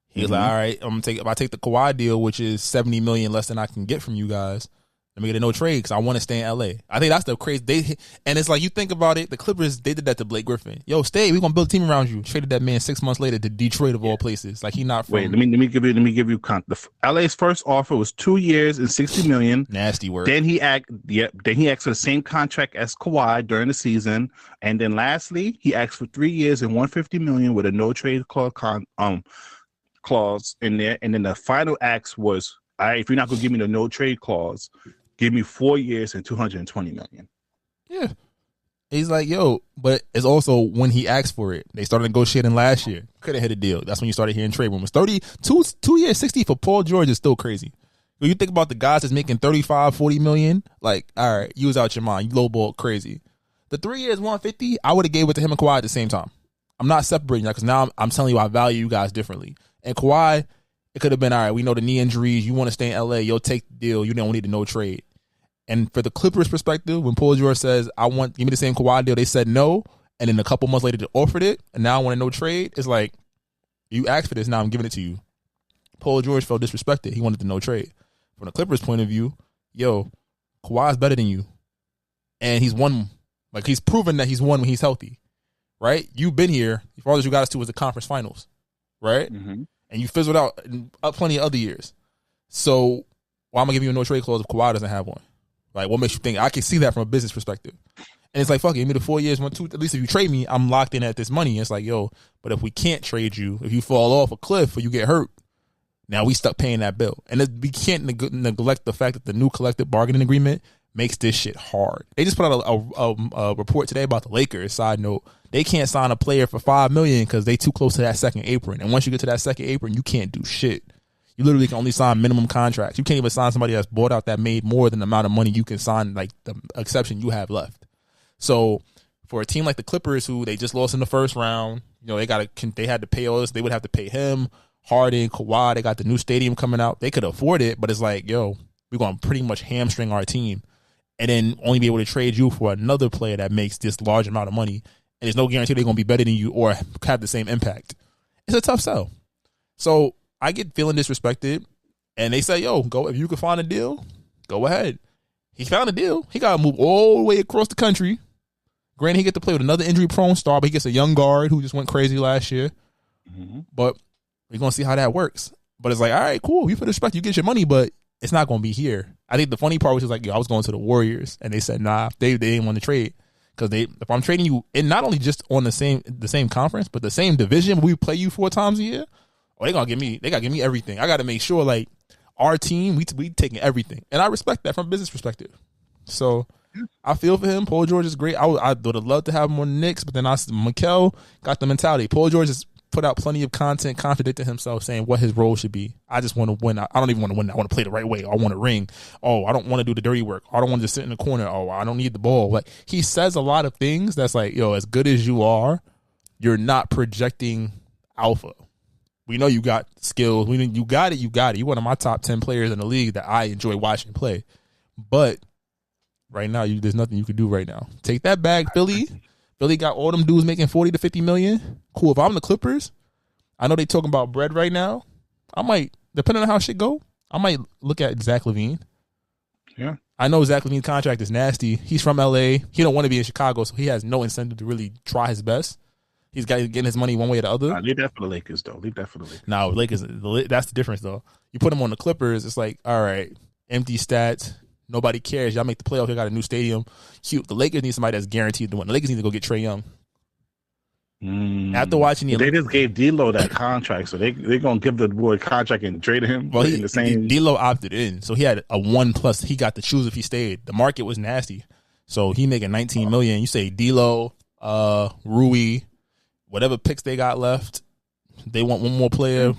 He was like, all right, if I take the Kawhi deal, which is $70 million less than I can get from you guys, let me get a no trade because I want to stay in LA. I think that's the crazy. And it's like, you think about it, the Clippers, they did that to Blake Griffin. Yo, stay. We're gonna build a team around you. Traded that man 6 months later to Detroit of all places. Like, he not from. Wait, let me give you count. LA's first offer was 2 years and $60 million. Nasty work. Then he asked for the same contract as Kawhi during the season, and then lastly he asked for 3 years and $150 million with a no trade clause in there. And then the final ask was, all right, if you're not gonna give me the no trade clause, give me 4 years and $220 million. Yeah. He's like, yo, but it's also when he asked for it. They started negotiating last year. Couldn't hit a deal. That's when you started hearing trade rumors. 2 years, 60 for Paul George is still crazy. When you think about the guys that's making 35, 40 million, like, all right, you was out your mind. You lowball crazy. The 3 years, 150, I would have gave it to him and Kawhi at the same time. I'm not separating that because now I'm telling you I value you guys differently. And Kawhi, it could have been, all right, we know the knee injuries. You want to stay in LA. You'll take the deal. You don't need a no trade. And for the Clippers' perspective, when Paul George says, give me the same Kawhi deal, they said no. And then a couple months later, they offered it. And now I want a no trade. It's like, you asked for this. Now I'm giving it to you. Paul George felt disrespected. He wanted the no trade. From the Clippers' point of view, yo, Kawhi's better than you. And he's won. Like, he's proven that he's won when he's healthy. Right? You've been here. The farthest you got us to was the conference finals. Right? Mm-hmm. And you fizzled out plenty of other years. So why am I giving you a no trade clause if Kawhi doesn't have one? Like, what makes you think? I can see that from a business perspective. And it's like, fuck it, give me the 4 years, 1, 2. At least if you trade me, I'm locked in at this money. And it's like, yo, but if we can't trade you, if you fall off a cliff or you get hurt, now we stuck paying that bill. And we can't neglect the fact that the new collective bargaining agreement makes this shit hard. They just put out a report today about the Lakers. Side note, they can't sign a player for $5 million because they too close to that second apron. And once you get to that second apron, you can't do shit. You literally can only sign minimum contracts. You can't even sign somebody that's bought out that made more than the amount of money you can sign, like the exception you have left. So for a team like the Clippers, who they just lost in the first round, you know, they had to pay us. They would have to pay him, Harden, Kawhi. They got the new stadium coming out. They could afford it, but it's like, yo, we're going to pretty much hamstring our team and then only be able to trade you for another player that makes this large amount of money. And there's no guarantee they're going to be better than you or have the same impact. It's a tough sell. So I get feeling disrespected, and they say, yo, go if you can find a deal, go ahead. He found a deal. He got to move all the way across the country. Granted, he get to play with another injury-prone star, but he gets a young guard who just went crazy last year. Mm-hmm. But we're going to see how that works. But it's like, all right, cool. You put respect, you get your money, but it's not going to be here. I think the funny part was just like, yo, I was going to the Warriors, and they said, nah, they didn't want to trade. Because if I'm trading you, and not only just on the same conference, but the same division, we play you 4 times a year. They gotta give me everything. I got to make sure like our team, we taking everything, and I respect that from a business perspective. So I feel for him. Paul George is great. I would have loved to have him on the Knicks, but then Mikel got the mentality. Paul George has put out plenty of content, contradicting himself, saying what his role should be. I just want to win. I don't even want to win. I want to play the right way. I want to ring. Oh, I don't want to do the dirty work. I don't want to just sit in the corner. Oh, I don't need the ball. Like he says a lot of things that's like, yo, as good as you are, you're not projecting alpha. We know you got skills. You got it. You're one of my top 10 players in the league that I enjoy watching play. But right now, there's nothing you can do right now. Take that bag, Philly. Philly got all them dudes making 40 to 50 million. Cool. If I'm the Clippers, I know they talking about bread right now. I might, depending on how shit go, I might look at Zach LaVine. Yeah. I know Zach LaVine's contract is nasty. He's from LA. He don't want to be in Chicago, so he has no incentive to really try his best. He's getting his money one way or the other. Leave that for the Lakers, though. Leave that for the Lakers. No, Lakers. That's the difference, though. You put him on the Clippers, it's like, all right, empty stats. Nobody cares. Y'all make the playoffs. They got a new stadium. Cute. The Lakers need somebody that's guaranteed to win. The Lakers need to go get Trae Young. After watching they just gave D'Lo that contract, so they're gonna give the boy contract and trade him. Well, in the same. D'Lo opted in, so he had a 1+. He got to choose if he stayed. The market was nasty, so he making $19 million. You say D'Lo, Rui, whatever picks they got left, they want one more player,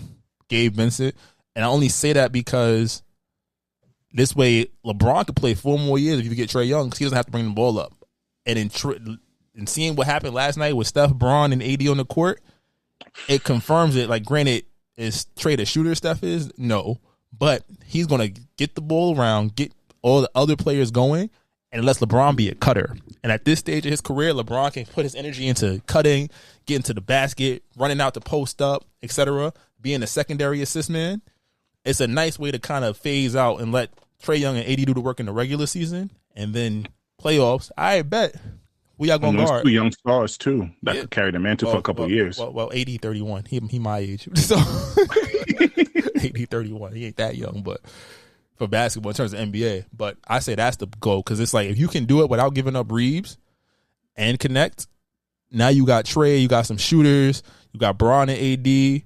Gabe Vincent, and I only say that because this way LeBron could play 4 more years if you get Trae Young because he doesn't have to bring the ball up, and in seeing what happened last night with Steph, Braun, and AD on the court, it confirms it. Like, granted, is Trae the shooter Steph is? No. But he's going to get the ball around, get all the other players going, and lets LeBron be a cutter. And at this stage of his career, LeBron can put his energy into cutting, getting to the basket, running out to post up, etc., being a secondary assist man. It's a nice way to kind of phase out and let Trae Young and AD do the work in the regular season. And then playoffs, I bet. We are going to guard 2 young stars too that could carry the mantle for a couple of years. Well, AD 31. He my age, so AD 31. He ain't that young, but for basketball in terms of NBA. But I say that's the goal because it's like if you can do it without giving up Reeves and connect, now you got Trae, you got some shooters, you got Braun and AD. You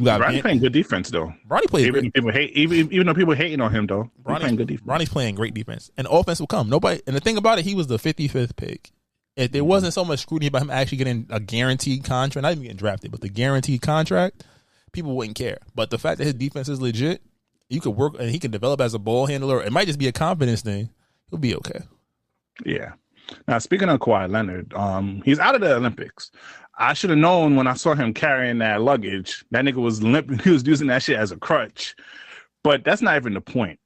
got Bronny's playing good defense though. Bronny plays even though people hating on him though. Bronny's playing good defense. Bronny's playing great defense, and offense will come. Nobody. And the thing about it, he was the 55th pick. If there wasn't so much scrutiny about him actually getting a guaranteed contract, not even getting drafted, but the guaranteed contract, people wouldn't care. But the fact that his defense is legit, you could work and he can develop as a ball handler. It might just be a confidence thing. He'll be okay. Yeah. Now, speaking of Kawhi Leonard, he's out of the Olympics. I should have known when I saw him carrying that luggage. That nigga was limp. He was using that shit as a crutch. But that's not even the point.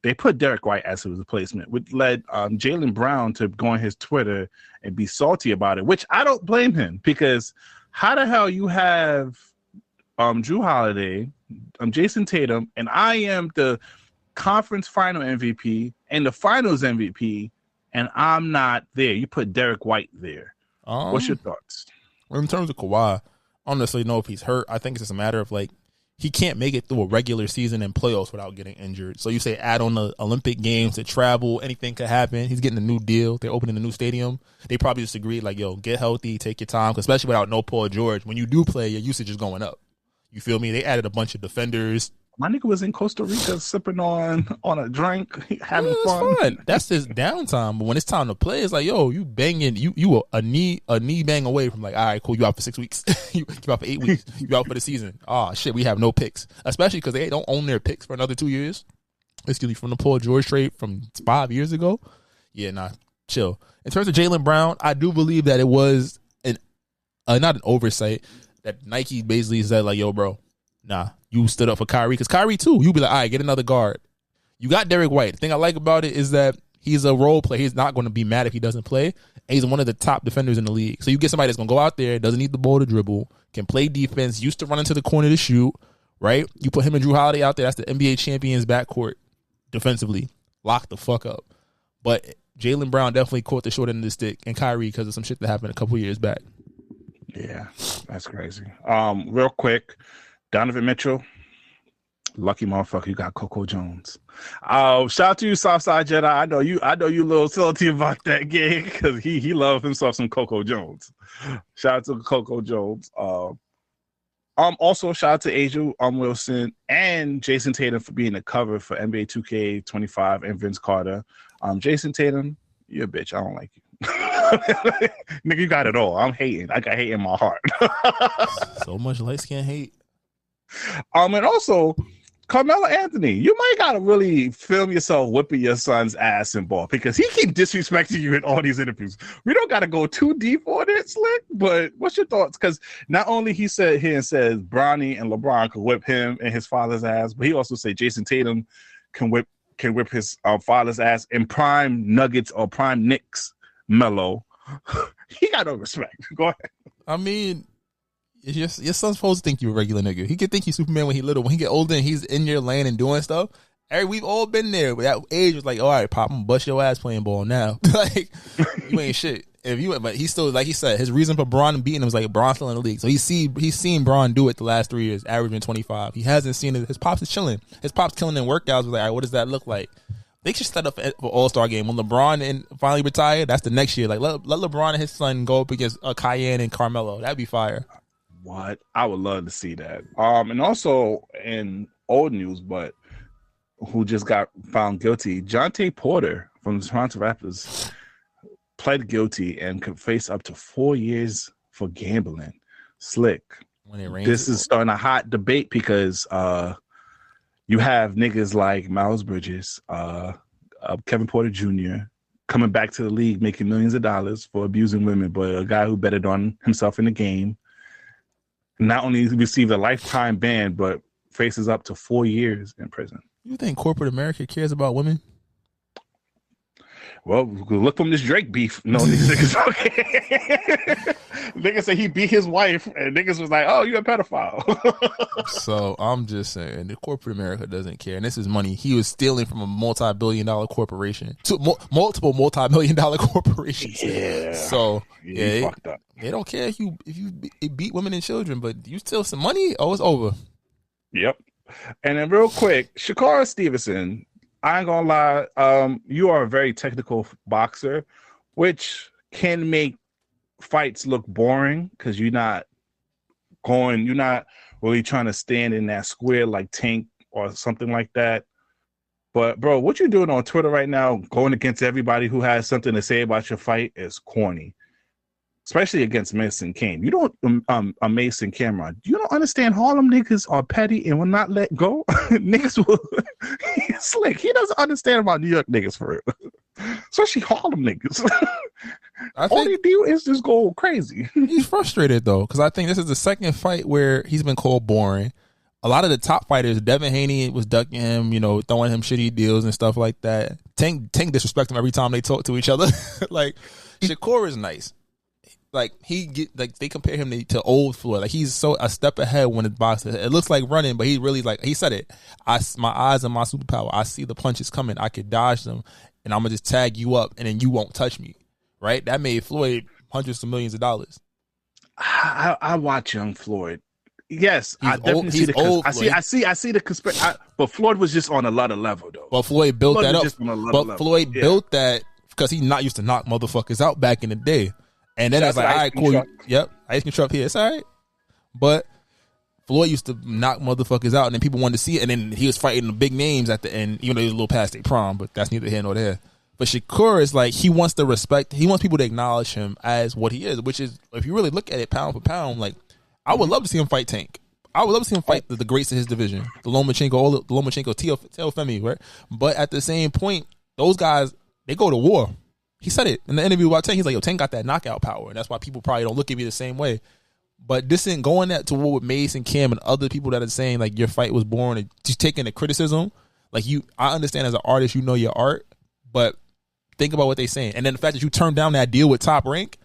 They put Derek White as his replacement, which led Jaylen Brown to go on his Twitter and be salty about it, which I don't blame him because how the hell you have Drew Holiday, Jason Tatum, and I am the conference final MVP and the finals MVP, and I'm not there. You put Derek White there. What's your thoughts? In terms of Kawhi, I don't necessarily know if he's hurt. I think it's just a matter of like, he can't make it through a regular season and playoffs without getting injured. So you say add on the Olympic Games to travel, anything could happen. He's getting a new deal. They're opening a new stadium. They probably just agreed like, yo, get healthy, take your time, especially without no Paul George. When you do play, your usage is going up. You feel me? They added a bunch of defenders. My nigga was in Costa Rica sipping on a drink, having fun. That's his downtime. But when it's time to play, it's like, yo, you banging, you a knee bang away from like, all right, cool, you out for 6 weeks, you out for 8 weeks, you out for the season. Oh shit, we have no picks, especially because they don't own their picks for another 2 years. Excuse me, from the Paul George trade from 5 years ago. Yeah, nah, chill. In terms of Jaylen Brown, I do believe that it was not an oversight that Nike basically said like, yo, bro, nah. You stood up for Kyrie because Kyrie too. You be like, all right, get another guard. You got Derek White. The thing I like about it is that he's a role player. He's not going to be mad if he doesn't play. And he's one of the top defenders in the league. So you get somebody that's going to go out there, doesn't need the ball to dribble, can play defense, used to run into the corner to shoot, right? You put him and Drew Holiday out there. That's the NBA champions backcourt defensively. Lock the fuck up. But Jaylen Brown definitely caught the short end of the stick and Kyrie because of some shit that happened a couple years back. Yeah, that's crazy. Real quick. Donovan Mitchell, lucky motherfucker, you got Coco Jones. Shout out to you, Southside Jedi. I know you a little salty about that game because he loved himself some Coco Jones. Shout out to Coco Jones. Also shout out to Angel Wilson and Jason Tatum for being the cover for NBA 2K25 and Vince Carter. Jason Tatum, you're a bitch. I don't like you. Nigga, you got it all. I'm hating. I got hate in my heart. So much light skin hate. And also, Carmelo Anthony, you might gotta really film yourself whipping your son's ass in ball because he keep disrespecting you in all these interviews. We don't gotta go too deep on it, Slick. But what's your thoughts? Because not only he said here and says Bronny and LeBron could whip him and his father's ass, but he also said Jason Tatum can whip his father's ass in prime Nuggets or prime Knicks Melo. He got no respect. Go ahead. I mean, your son's supposed to think you a regular nigga. He could think you Superman when he little. When he get older and he's in your lane and doing stuff, we've all been there. But that age was like, all right, Pop, I'm gonna bust your ass playing ball now. Like, you ain't shit. But he's still, like he said, his reason for Bron beating him was like Bron's still in the league. So he's seen Bron do it the last 3 years, averaging 25. He hasn't seen it. His pops is chilling. His pops killing in workouts. Was like, all right, what does that look like? They should set up for All-Star game. When LeBron finally retire, that's the next year. Like, let LeBron and his son go up against Cayenne and Carmelo. That'd be fire. What? I would love to see that. And also in old news, but who just got found guilty, Jontay Porter from the Toronto Raptors pled guilty and could face up to 4 years for gambling. Slick. When it rains, this is starting a hot debate because you have niggas like Miles Bridges, Kevin Porter Jr. coming back to the league making millions of dollars for abusing women, but a guy who betted on himself in the game not only received a lifetime ban, but faces up to 4 years in prison. You think corporate America cares about women? Well, look from this Drake beef. No, these niggas okay. Niggas say he beat his wife, and niggas was like, "Oh, you a pedophile." So I'm just saying, the corporate America doesn't care, and this is money he was stealing from a multi-billion-dollar corporation, to multiple multi-million-dollar corporations. Yeah. So yeah, fucked up. They don't care if you beat women and children, but you steal some money. Oh, it's over. Yep. And then real quick, Shakur Stevenson. I ain't gonna lie, you are a very technical boxer, which can make fights look boring because you're not really trying to stand in that square like Tank or something like that. But bro, what you're doing on Twitter right now, going against everybody who has something to say about your fight, is corny. Especially against Mase and Cam'ron. You don't, Mase and Cam'ron. You don't understand Harlem niggas are petty and will not let go. Niggas will. He's slick. He doesn't understand about New York niggas for real. Especially Harlem niggas. All they do is just go crazy. He's frustrated though, because I think this is the second fight where he's been called boring. A lot of the top fighters, Devin Haney was ducking him, throwing him shitty deals and stuff like that. Tank disrespect him every time they talk to each other. Like, Shakur is nice. Like, they compare him to old Floyd. Like, he's so a step ahead when it's boxing. It looks like running, but he really, like, he said it. My eyes are my superpower. I see the punches coming. I could dodge them, and I'm going to just tag you up, and then you won't touch me. Right? That made Floyd hundreds of millions of dollars. I watch young Floyd. Yes, I definitely see the I see the conspiracy. But Floyd was just on a lot of level, though. But Floyd built that up. Floyd built that because he's not used to knock motherfuckers out back in the day. And then it's like, all right, cool. Yep, ice cream truck here. It's all right. But Floyd used to knock motherfuckers out, and then people wanted to see it. And then he was fighting the big names at the end, even though he was a little past their prime. But that's neither here nor there. But Shakur is like, he wants the respect. He wants people to acknowledge him as what he is, which is, if you really look at it pound for pound, like, I would love to see him fight Tank. I would love to see him fight the greats of his division, the Lomachenko, Teofimo, right? But at the same point, those guys, they go to war. He said it in the interview about Tank. He's like, yo, Tank got that knockout power. And that's why people probably don't look at me the same way. But this ain't going to war with Mase and Cam and other people that are saying, like, your fight was boring and just taking the criticism. Like, I understand as an artist, you know your art, but think about what they're saying. And then the fact that you turned down that deal with Top Rank,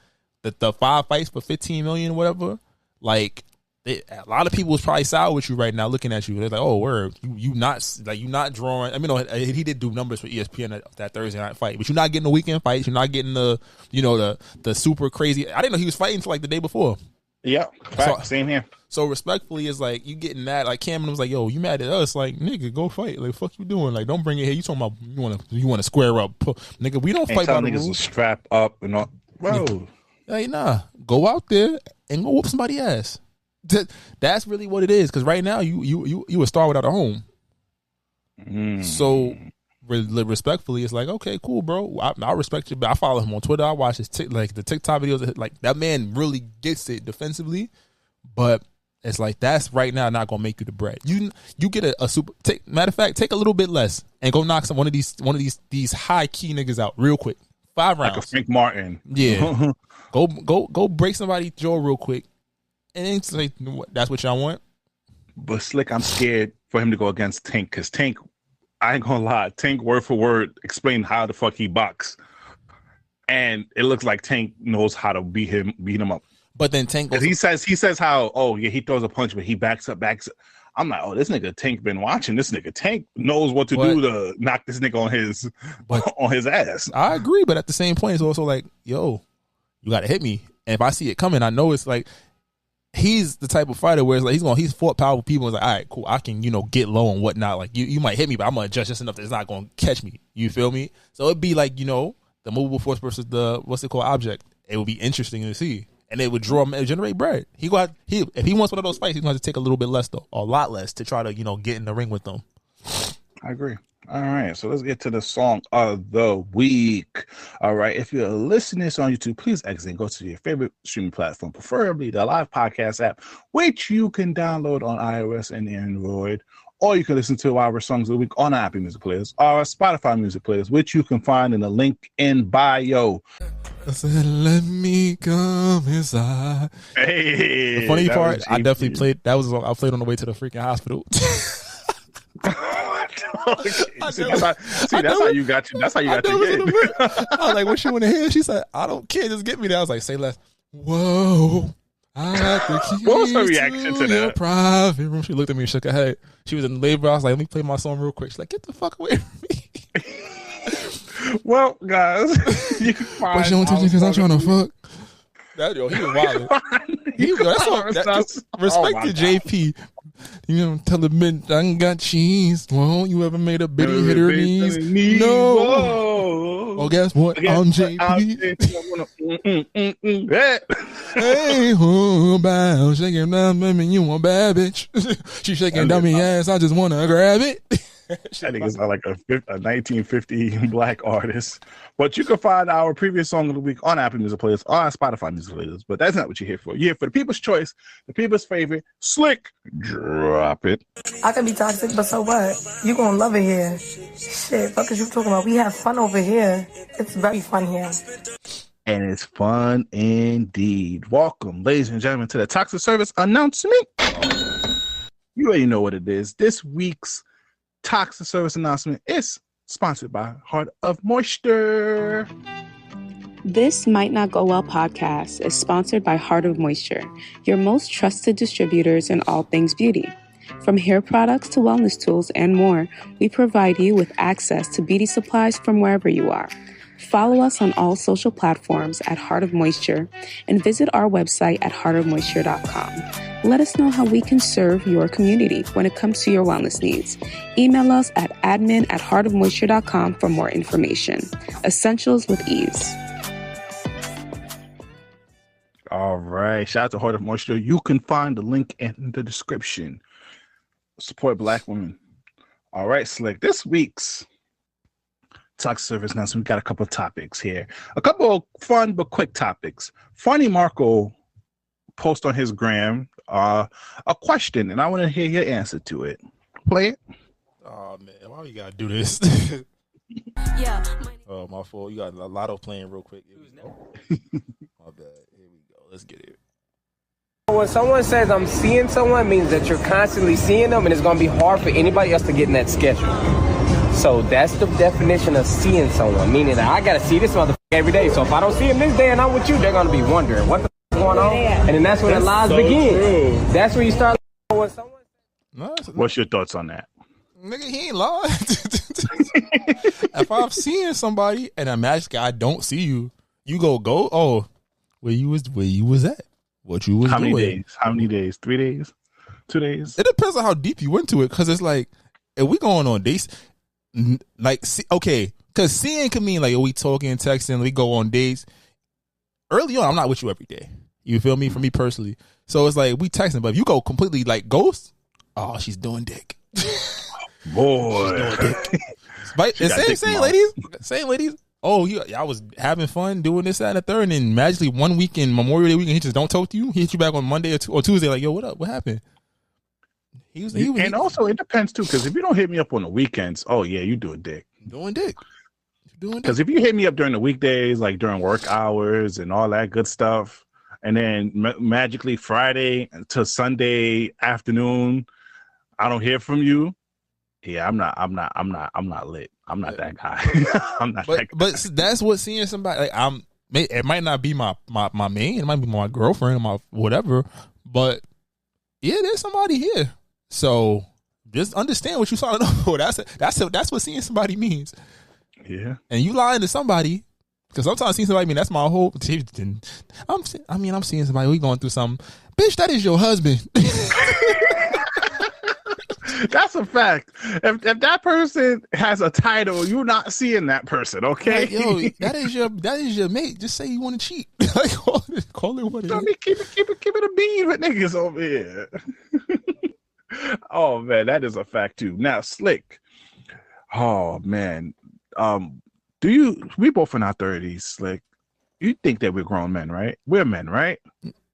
the 5 fights for $15 million or whatever, like, a lot of people is probably sour with you right now looking at you. They're like, oh, word, you not drawing. I mean, he did do numbers for ESPN that Thursday night fight, but you're not getting the weekend fights. You're not getting the super crazy. I didn't know he was fighting until like the day before. Yeah, fact, same here. So respectfully, it's like you getting that. Like Cam'ron was like, "Yo, you mad at us? Like, nigga, go fight. Like, fuck you doing? Like, don't bring it here. You talking about you want to square up, nigga? We don't fight by the niggas rules. Strap up and all, bro. Hey, nah, go out there and go whoop somebody's ass. That's really what it is. Because right now, you a star without a home. So respectfully, it's like, okay, cool, bro. I respect you, but I follow him on Twitter. I watch his the TikTok videos. Like that man really gets it defensively, but it's like that's right now not gonna make you the bread. You get a super. Matter of fact, take a little bit less and go knock one of these high key niggas out real quick. 5 rounds. Like a Frank Martin. Yeah. go break somebody's jaw real quick, and then it's like that's what y'all want. But Slick, I'm scared for him to go against Tank because Tank, I ain't gonna lie, Tank word for word explained how the fuck he box, and it looks like Tank knows how to beat him up. But then Tank, he says how, oh yeah, he throws a punch, but he backs up. I'm like, oh, this nigga Tank been watching. This nigga Tank knows what to do to knock this nigga on his ass. I agree, but at the same point, it's also like, yo, you got to hit me, and if I see it coming, I know it's like he's the type of fighter where it's like he's fought powerful people. And it's like, all right, cool, I can get low and whatnot. Like you might hit me, but I'm gonna adjust just enough that it's not gonna catch me. You feel me? So it'd be like the movable force versus the object. It would be interesting to see. And it would generate bread. If he wants one of those fights, he's going to take a little bit less, though, a lot less, to try to get in the ring with them. I agree. All right, so let's get to the song of the week. All right, if you're listening to this on YouTube, please exit and go to your favorite streaming platform, preferably the live podcast app, which you can download on iOS and Android. Or you can listen to our songs of the week on our Apple Music players, or Spotify Music players, which you can find in the link in bio. I said, let me come inside. Hey, the funny part, I definitely played. I played on the way to the freaking hospital. That's how you got your game. I was like, what you want to hear? She said, I don't care. Just get me there. I was like, say less. Whoa. What was her reaction to that? Private room. She looked at me and shook her head. She was in labor. I was like, let me play my song real quick. She's like, get the fuck away from me. Well, guys, you can find. But you don't teach me because I'm trying to fuck. He was wild. Respect to JP. Tell the men I ain't got cheese. Won't you ever made a bitty hit her knees? No. Whoa. Oh, guess what? I'm JP. Hey, who bow shaking down, baby, you a bad bitch. She shaking dummy ass. I just wanna grab it. I think it's like a 1950 black artist. But you can find our previous song of the week on Apple Music Players, on Spotify Music Players. But that's not what you're here for. You're here for the people's choice, the people's favorite. Slick, drop it. I can be toxic, but so what? You gonna love it here. Shit, fuck is you talking about? We have fun over here. It's very fun here. And it's fun indeed. Welcome, ladies and gentlemen, to the Toxic Service announcement. You already know what it is. This week's Toxic Service announcement is sponsored by Heart of Moisture. This Might Not Go Well podcast is sponsored by Heart of Moisture, your most trusted distributors in all things beauty. From hair products to wellness tools and more, we provide you with access to beauty supplies from wherever you are. Follow us on all social platforms at Heart of Moisture and visit our website at heartofmoisture.com. Let us know how we can serve your community when it comes to your wellness needs. Email us at admin@heartofmoisture.com for more information. Essentials with ease. All right. Shout out to Heart of Moisture. You can find the link in the description. Support Black women. All right, Slick. This week's Toxic Service announcement, we got a couple of topics here. A couple of fun but quick topics. Funny Marco post on his gram a question, and I want to hear your answer to it. Play it. Oh man, why you gotta do this? Yeah. Oh, my fault. You got a lotto playing real quick. Here we go. My bad. Here we go. Let's get it. When someone says I'm seeing someone, it means that you're constantly seeing them, and it's going to be hard for anybody else to get in that schedule. So that's the definition of seeing someone, meaning that I got to see this motherfucker every day. So if I don't see him this day and I'm with you, they're going to be wondering what the f- going on. And then that's when the lies begin. True. That's when you start when someone. What's your thoughts on that? Nigga, he ain't lying. If I'm seeing somebody and I magically I don't see you, you go, oh, where you was at? what you was How doing. many days? How many days? 3 days? 2 days? It depends on how deep you went to it, because it's like, if we going on dates, like, okay, because seeing can mean like, we talking, texting, we go on dates. Early on, I'm not with you every day. You feel me? For me personally. So it's like, we texting, but if you go completely like ghost, oh, she's doing dick. Boy. But same ladies. Oh, I was having fun doing this, that, and the third, and then magically one weekend, Memorial Day weekend, he just don't talk to you. He hit you back on Monday or Tuesday, like, yo, what up? What happened? And also, it depends too, because if you don't hit me up on the weekends, oh yeah, you doing dick. Doing dick. Because if you hit me up during the weekdays, like during work hours and all that good stuff, and then magically Friday to Sunday afternoon, I don't hear from you. Yeah, I'm not lit. I'm not that guy. I'm not that guy. But that's what seeing somebody like it might not be my main, it might be my girlfriend or my whatever, but yeah, there's somebody here. So just understand what you're talking about. That's what seeing somebody means. Yeah. And you lying to somebody, because sometimes seeing somebody mean that's my whole. I'm seeing somebody, we going through something. Bitch, that is your husband. That's a fact. If that person has a title, you're not seeing that person, okay? Like, yo, that is your mate. Just say you want to cheat. Like, call it what it is. Keep it a bean with niggas over here. Oh man, that is a fact too. Now, Slick. Oh man, we both in our 30s, Slick. You think that we're grown men, right? We're men, right?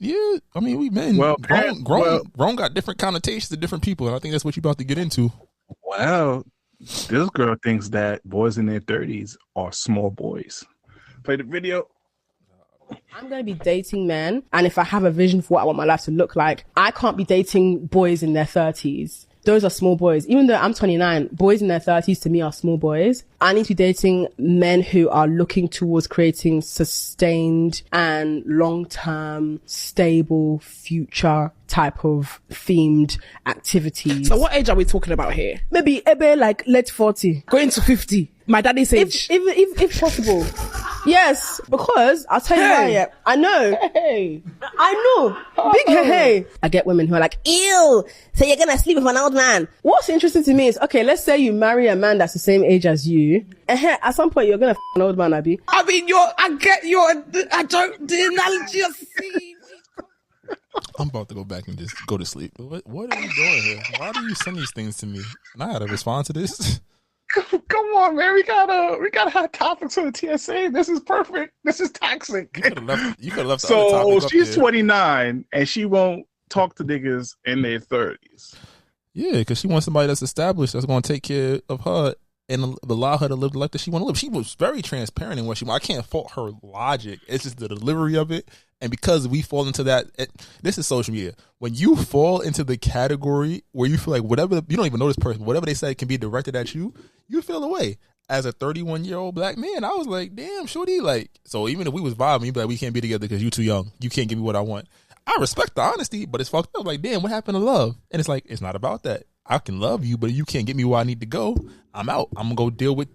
Yeah, I mean, we men. Well, grown got different connotations to different people, and I think that's what you're about to get into. Well, this girl thinks that boys in their 30s are small boys. Play the video. I'm going to be dating men, and if I have a vision for what I want my life to look like, I can't be dating boys in their 30s. Those are small boys. Even though I'm 29, boys in their 30s to me are small boys. I need to be dating men who are looking towards creating sustained and long-term, stable, future type of themed activities. So what age are we talking about here? Maybe like late 40. Going to 50. My daddy's age. If possible. Yes, because I'll tell you why. Yeah, I know. Hey. I know. Big hey. I get women who are like, ew, so you're gonna sleep with an old man. What's interesting to me is, okay, let's say you marry a man that's the same age as you. And at some point you're gonna an old man, Abby. I mean, the analogy of see. I'm about to go back and just go to sleep. What are you doing here? Why do you send these things to me? And I gotta respond to this. Come on, man. We gotta have topics for the TSA. This is perfect. This is toxic. You could have left. So she's 29 and she won't talk to niggas in their 30s. Yeah, because she wants somebody that's established, that's going to take care of her and allow her to live the life that she want to live. She was very transparent in what she want. I can't fault her logic. It's just the delivery of it. And because we fall into that, this is social media. When you fall into the category where you feel like whatever, you don't even know this person, whatever they say can be directed at you, you feel away. As a 31-year-old black man, I was like, damn, shorty. Like, so even if we was vibing, you'd be like, we can't be together because you too young. You can't give me what I want. I respect the honesty, but it's fucked up. Like, damn, what happened to love? And it's like, it's not about that. I can love you, but if you can't get me where I need to go, I'm out. I'm going to go deal with,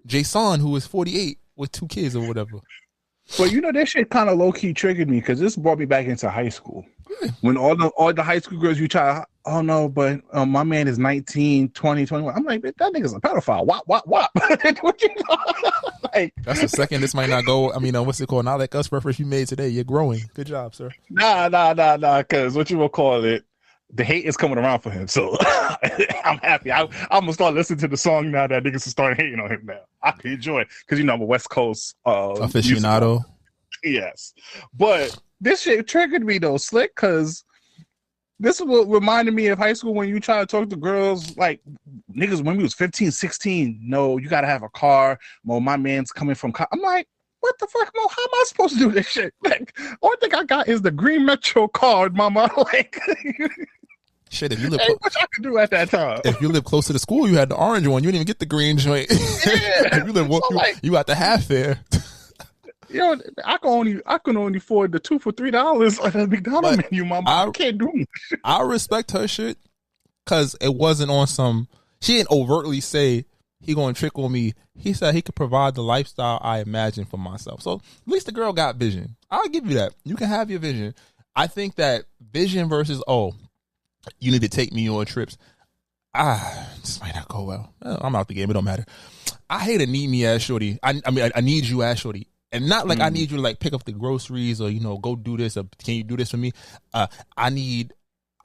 Jason, who is 48 with 2 kids or whatever. But that shit kind of low key triggered me because this brought me back into high school. When all the high school girls you try, oh no, but my man is 19, 20, 21. I'm like, that nigga's a pedophile. What? Like, that's the second this might not go. I mean, what's it called? Not like us reference you made today. You're growing. Good job, sir. Nah. Because what you will call it, the hate is coming around for him. So I'm happy. I'm gonna start listening to the song now that niggas are starting hating on him now. I can enjoy it because I'm a West Coast aficionado. Yes, but this shit triggered me though, Slick, because this is what reminded me of high school when you try to talk to girls like niggas when we was 15, 16. No, you gotta have a car. Well, my man's coming from. I'm like, what the fuck? Mo? How am I supposed to do this shit? Like, only thing I got is the green Metro card, mama. Like, shit. If you live, what I could do at that time? If you live close to the school, you had the orange one. You didn't even get the green joint. Yeah. If you live, you got the half fare. I can only afford the 2 for $3 on the McDonald's menu, mama. I can't do it. I respect her shit because it wasn't on some. She didn't overtly say he gonna trick on me. He said he could provide the lifestyle I imagine for myself. So at least the girl got vision. I'll give you that. You can have your vision. I think that vision versus you need to take me on trips. This might not go well. I'm out the game. It don't matter. I hate a need me ass shorty. I mean, I need you ass shorty. And not like I need you to like pick up the groceries or, go do this. Or can you do this for me? I need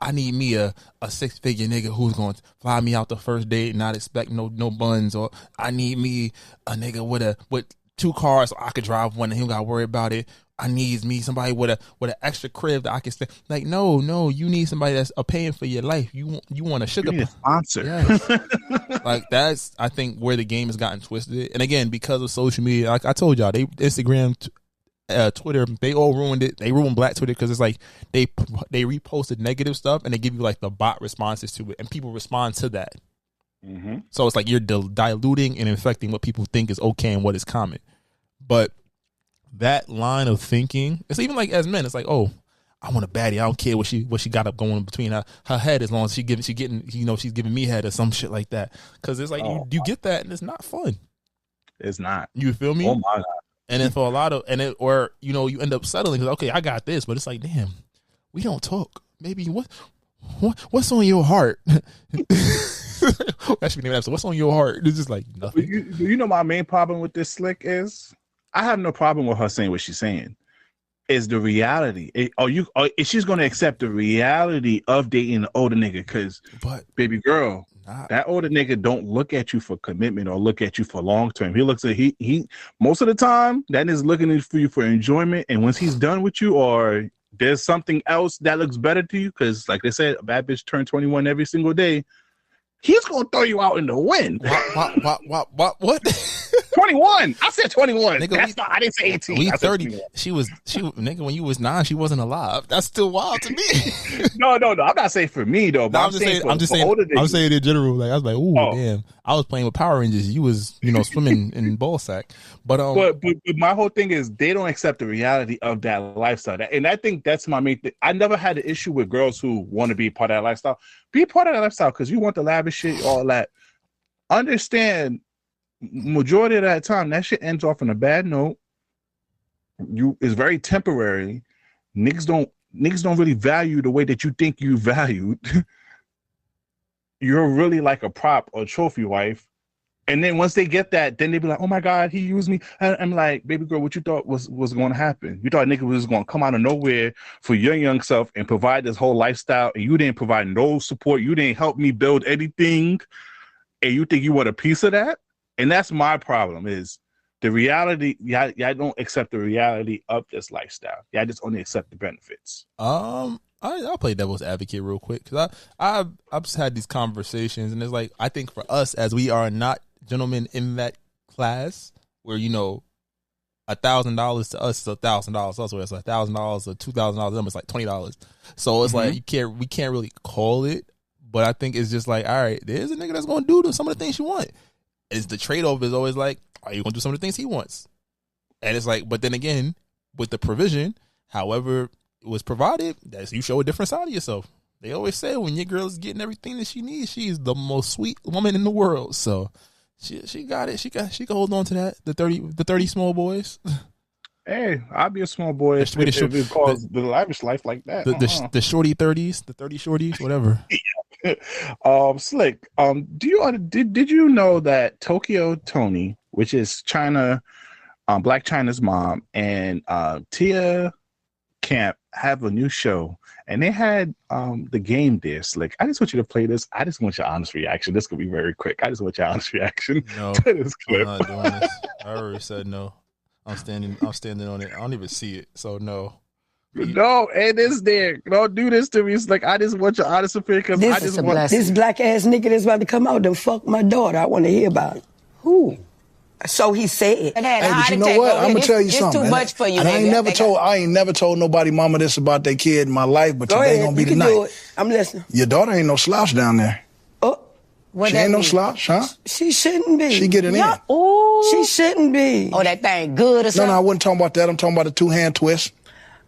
me a 6-figure nigga who's going to fly me out the first date and not expect no buns. Or I need me a nigga with 2 cars so I could drive one and he don't got to worry about it. I need me somebody with an extra crib that I can stay. Like, no, you need somebody that's paying for your life. You want a sugar sponsor. Yes. Like that's, I think, where the game has gotten twisted. And again, because of social media, like I told y'all, they Instagram, Twitter, they all ruined it. They ruined Black Twitter because it's like they reposted negative stuff and they give you like the bot responses to it, and people respond to that. Mm-hmm. So it's like you're diluting and infecting what people think is okay and what is common. But that line of thinking, it's even like as men, it's like, oh, I want a baddie. I don't care what she got up going between her head as long as she's giving me head or some shit like that. Because it's like you get that and it's not fun. It's not. You feel me? Oh my God. And then for a lot of you end up settling because okay, I got this, but it's like, damn, we don't talk. Maybe what's on your heart? That should be the name of the episode. What's on your heart? It's just like nothing. You know my main problem with this slick is I have no problem with her saying what she's saying. Is the reality? Is she's going to accept the reality of dating an older nigga? Because, baby girl, that older nigga don't look at you for commitment or look at you for long term. He looks at he most of the time that is looking for you for enjoyment. And once he's done with you, or there's something else that looks better to you, because like they said, a bad bitch turn 21 every single day. He's gonna throw you out in the wind. What? 21. I said 21. Nigga, I didn't say 18. We 30. She nigga, when you was 9, she wasn't alive. That's still wild to me. No. I'm not saying for me though. But I'm just saying in general. Like I was like, ooh, damn. I was playing with Power Rangers. You was, swimming in ball sack. But my whole thing is they don't accept the reality of that lifestyle. And I think that's my main thing. I never had an issue with girls who want to be part of that lifestyle. Be part of that lifestyle because you want the lavish shit, all that. Understand, majority of that time, that shit ends off on a bad note. It's very temporary. Niggas don't really value the way that you think you valued. You're really like a prop or trophy wife. And then once they get that, then they be like, oh my God, he used me. And I'm like, baby girl, what you thought was going to happen? You thought nigga was going to come out of nowhere for your young self and provide this whole lifestyle, and you didn't provide no support. You didn't help me build anything. And you think you want a piece of that? And that's my problem is the reality. Y'all don't accept the reality of this lifestyle. Y'all just only accept the benefits. I'll play devil's advocate real quick because I've just had these conversations, and it's like I think for us, as we are not gentlemen in that class, where $1,000 to us is $1,000. Also, it's $1,000 or $2,000 to them. It's like $20. So it's like we can't really call it, but I think it's just like, all right, there's a nigga that's gonna do some of the things you want. It's the trade off is always like, are you gonna do some of the things he wants? And it's like, but then again, with the provision, however it was provided, that you show a different side of yourself. They always say when your girl is getting everything that she needs, she's the most sweet woman in the world. So she got it. She can hold on to that. The 30 small boys. Hey, I'll be a small boy if it calls the lavish life like that. The shorty 30s, the 30 shorties, whatever. Slick. Did you know that Tokyo Tony, which is China, Black China's mom, and Tia Camp have a new show, and they had the game there. Slick, I just want you to play this. I just want your honest reaction. This could be very quick. I just want your honest reaction to this clip. I'm not doing this. I already said no. I'm standing on it. I don't even see it, so no. No, and it's there. Don't do this to me. It's like I just want your honest opinion because I just want this black ass nigga that's about to come out and fuck my daughter. I want to hear about it. Who? So he said. Hey, but you know what? I'm gonna tell you something. It's too much for you. And I ain't never told nobody mama this about their kid in my life, but today gonna be the night. I'm listening. Your daughter ain't no slouch down there. Oh, she ain't no slouch, huh? She shouldn't be. She getting in. Ooh. She shouldn't be. Oh, that thing good or something? No, I wasn't talking about that. I'm talking about the 2-hand twist.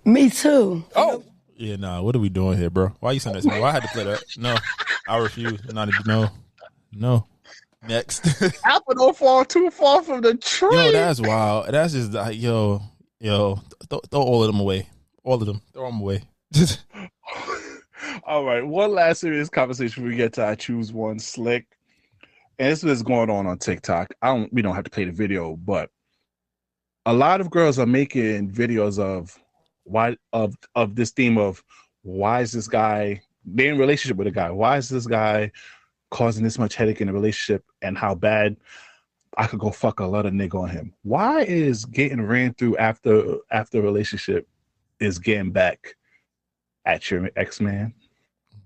Me too. Oh. Yeah, nah. What are we doing here, bro? Why you saying that to me? Why I had to play that? No, I refuse. No. Next. Apple don't fall too far from the tree. Yo, that's wild. That's just yo. Throw all of them away. All of them. Throw them away. All right, one last serious conversation before we get to I choose one slick. And this is going on TikTok. We don't have to play the video, but a lot of girls are making videos of this theme of why is this guy they're in a relationship with a guy? Why is this guy causing this much headache in a relationship, and how bad I could go fuck a lot of nigga on him? Why is getting ran through after a relationship is getting back at your ex-man?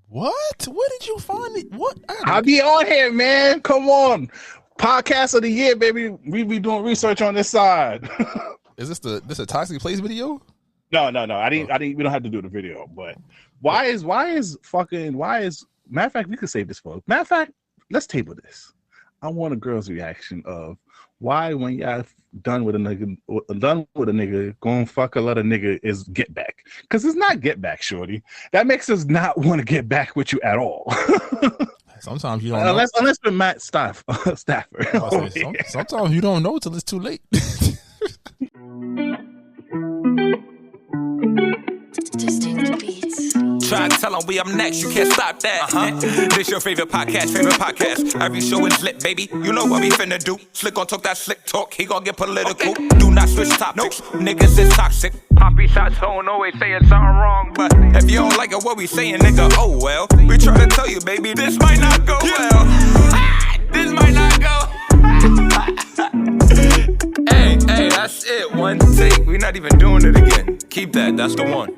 What? Where did you find it? What? I be on here, man. Come on. Podcast of the year, baby. We be doing research on this side. Is this a Toxic Place video? No. I didn't. We don't have to do the video. But why is matter of fact, we could save this for. Matter of fact, let's table this. I want a girl's reaction of why when y'all done with a nigga, going fuck a lot of nigga is get back. Because it's not get back, shorty. That makes us not want to get back with you at all. Sometimes you don't unless we're Matt Stafford. Sometimes you don't know till it's too late. Try to tell them we up next, you can't stop that. This your favorite podcast. Every show is lit, baby. You know what we finna do. Slick gon' talk that slick talk, he gon' get political. Okay. Do not switch topics, niggas is toxic. Poppy shots don't always saying something wrong, but if you don't like it, what we saying, nigga, oh well. We try to tell you, baby, this might not go well. This might not go. Hey, that's it. One take. We not even doing it again. Keep that. That's the one.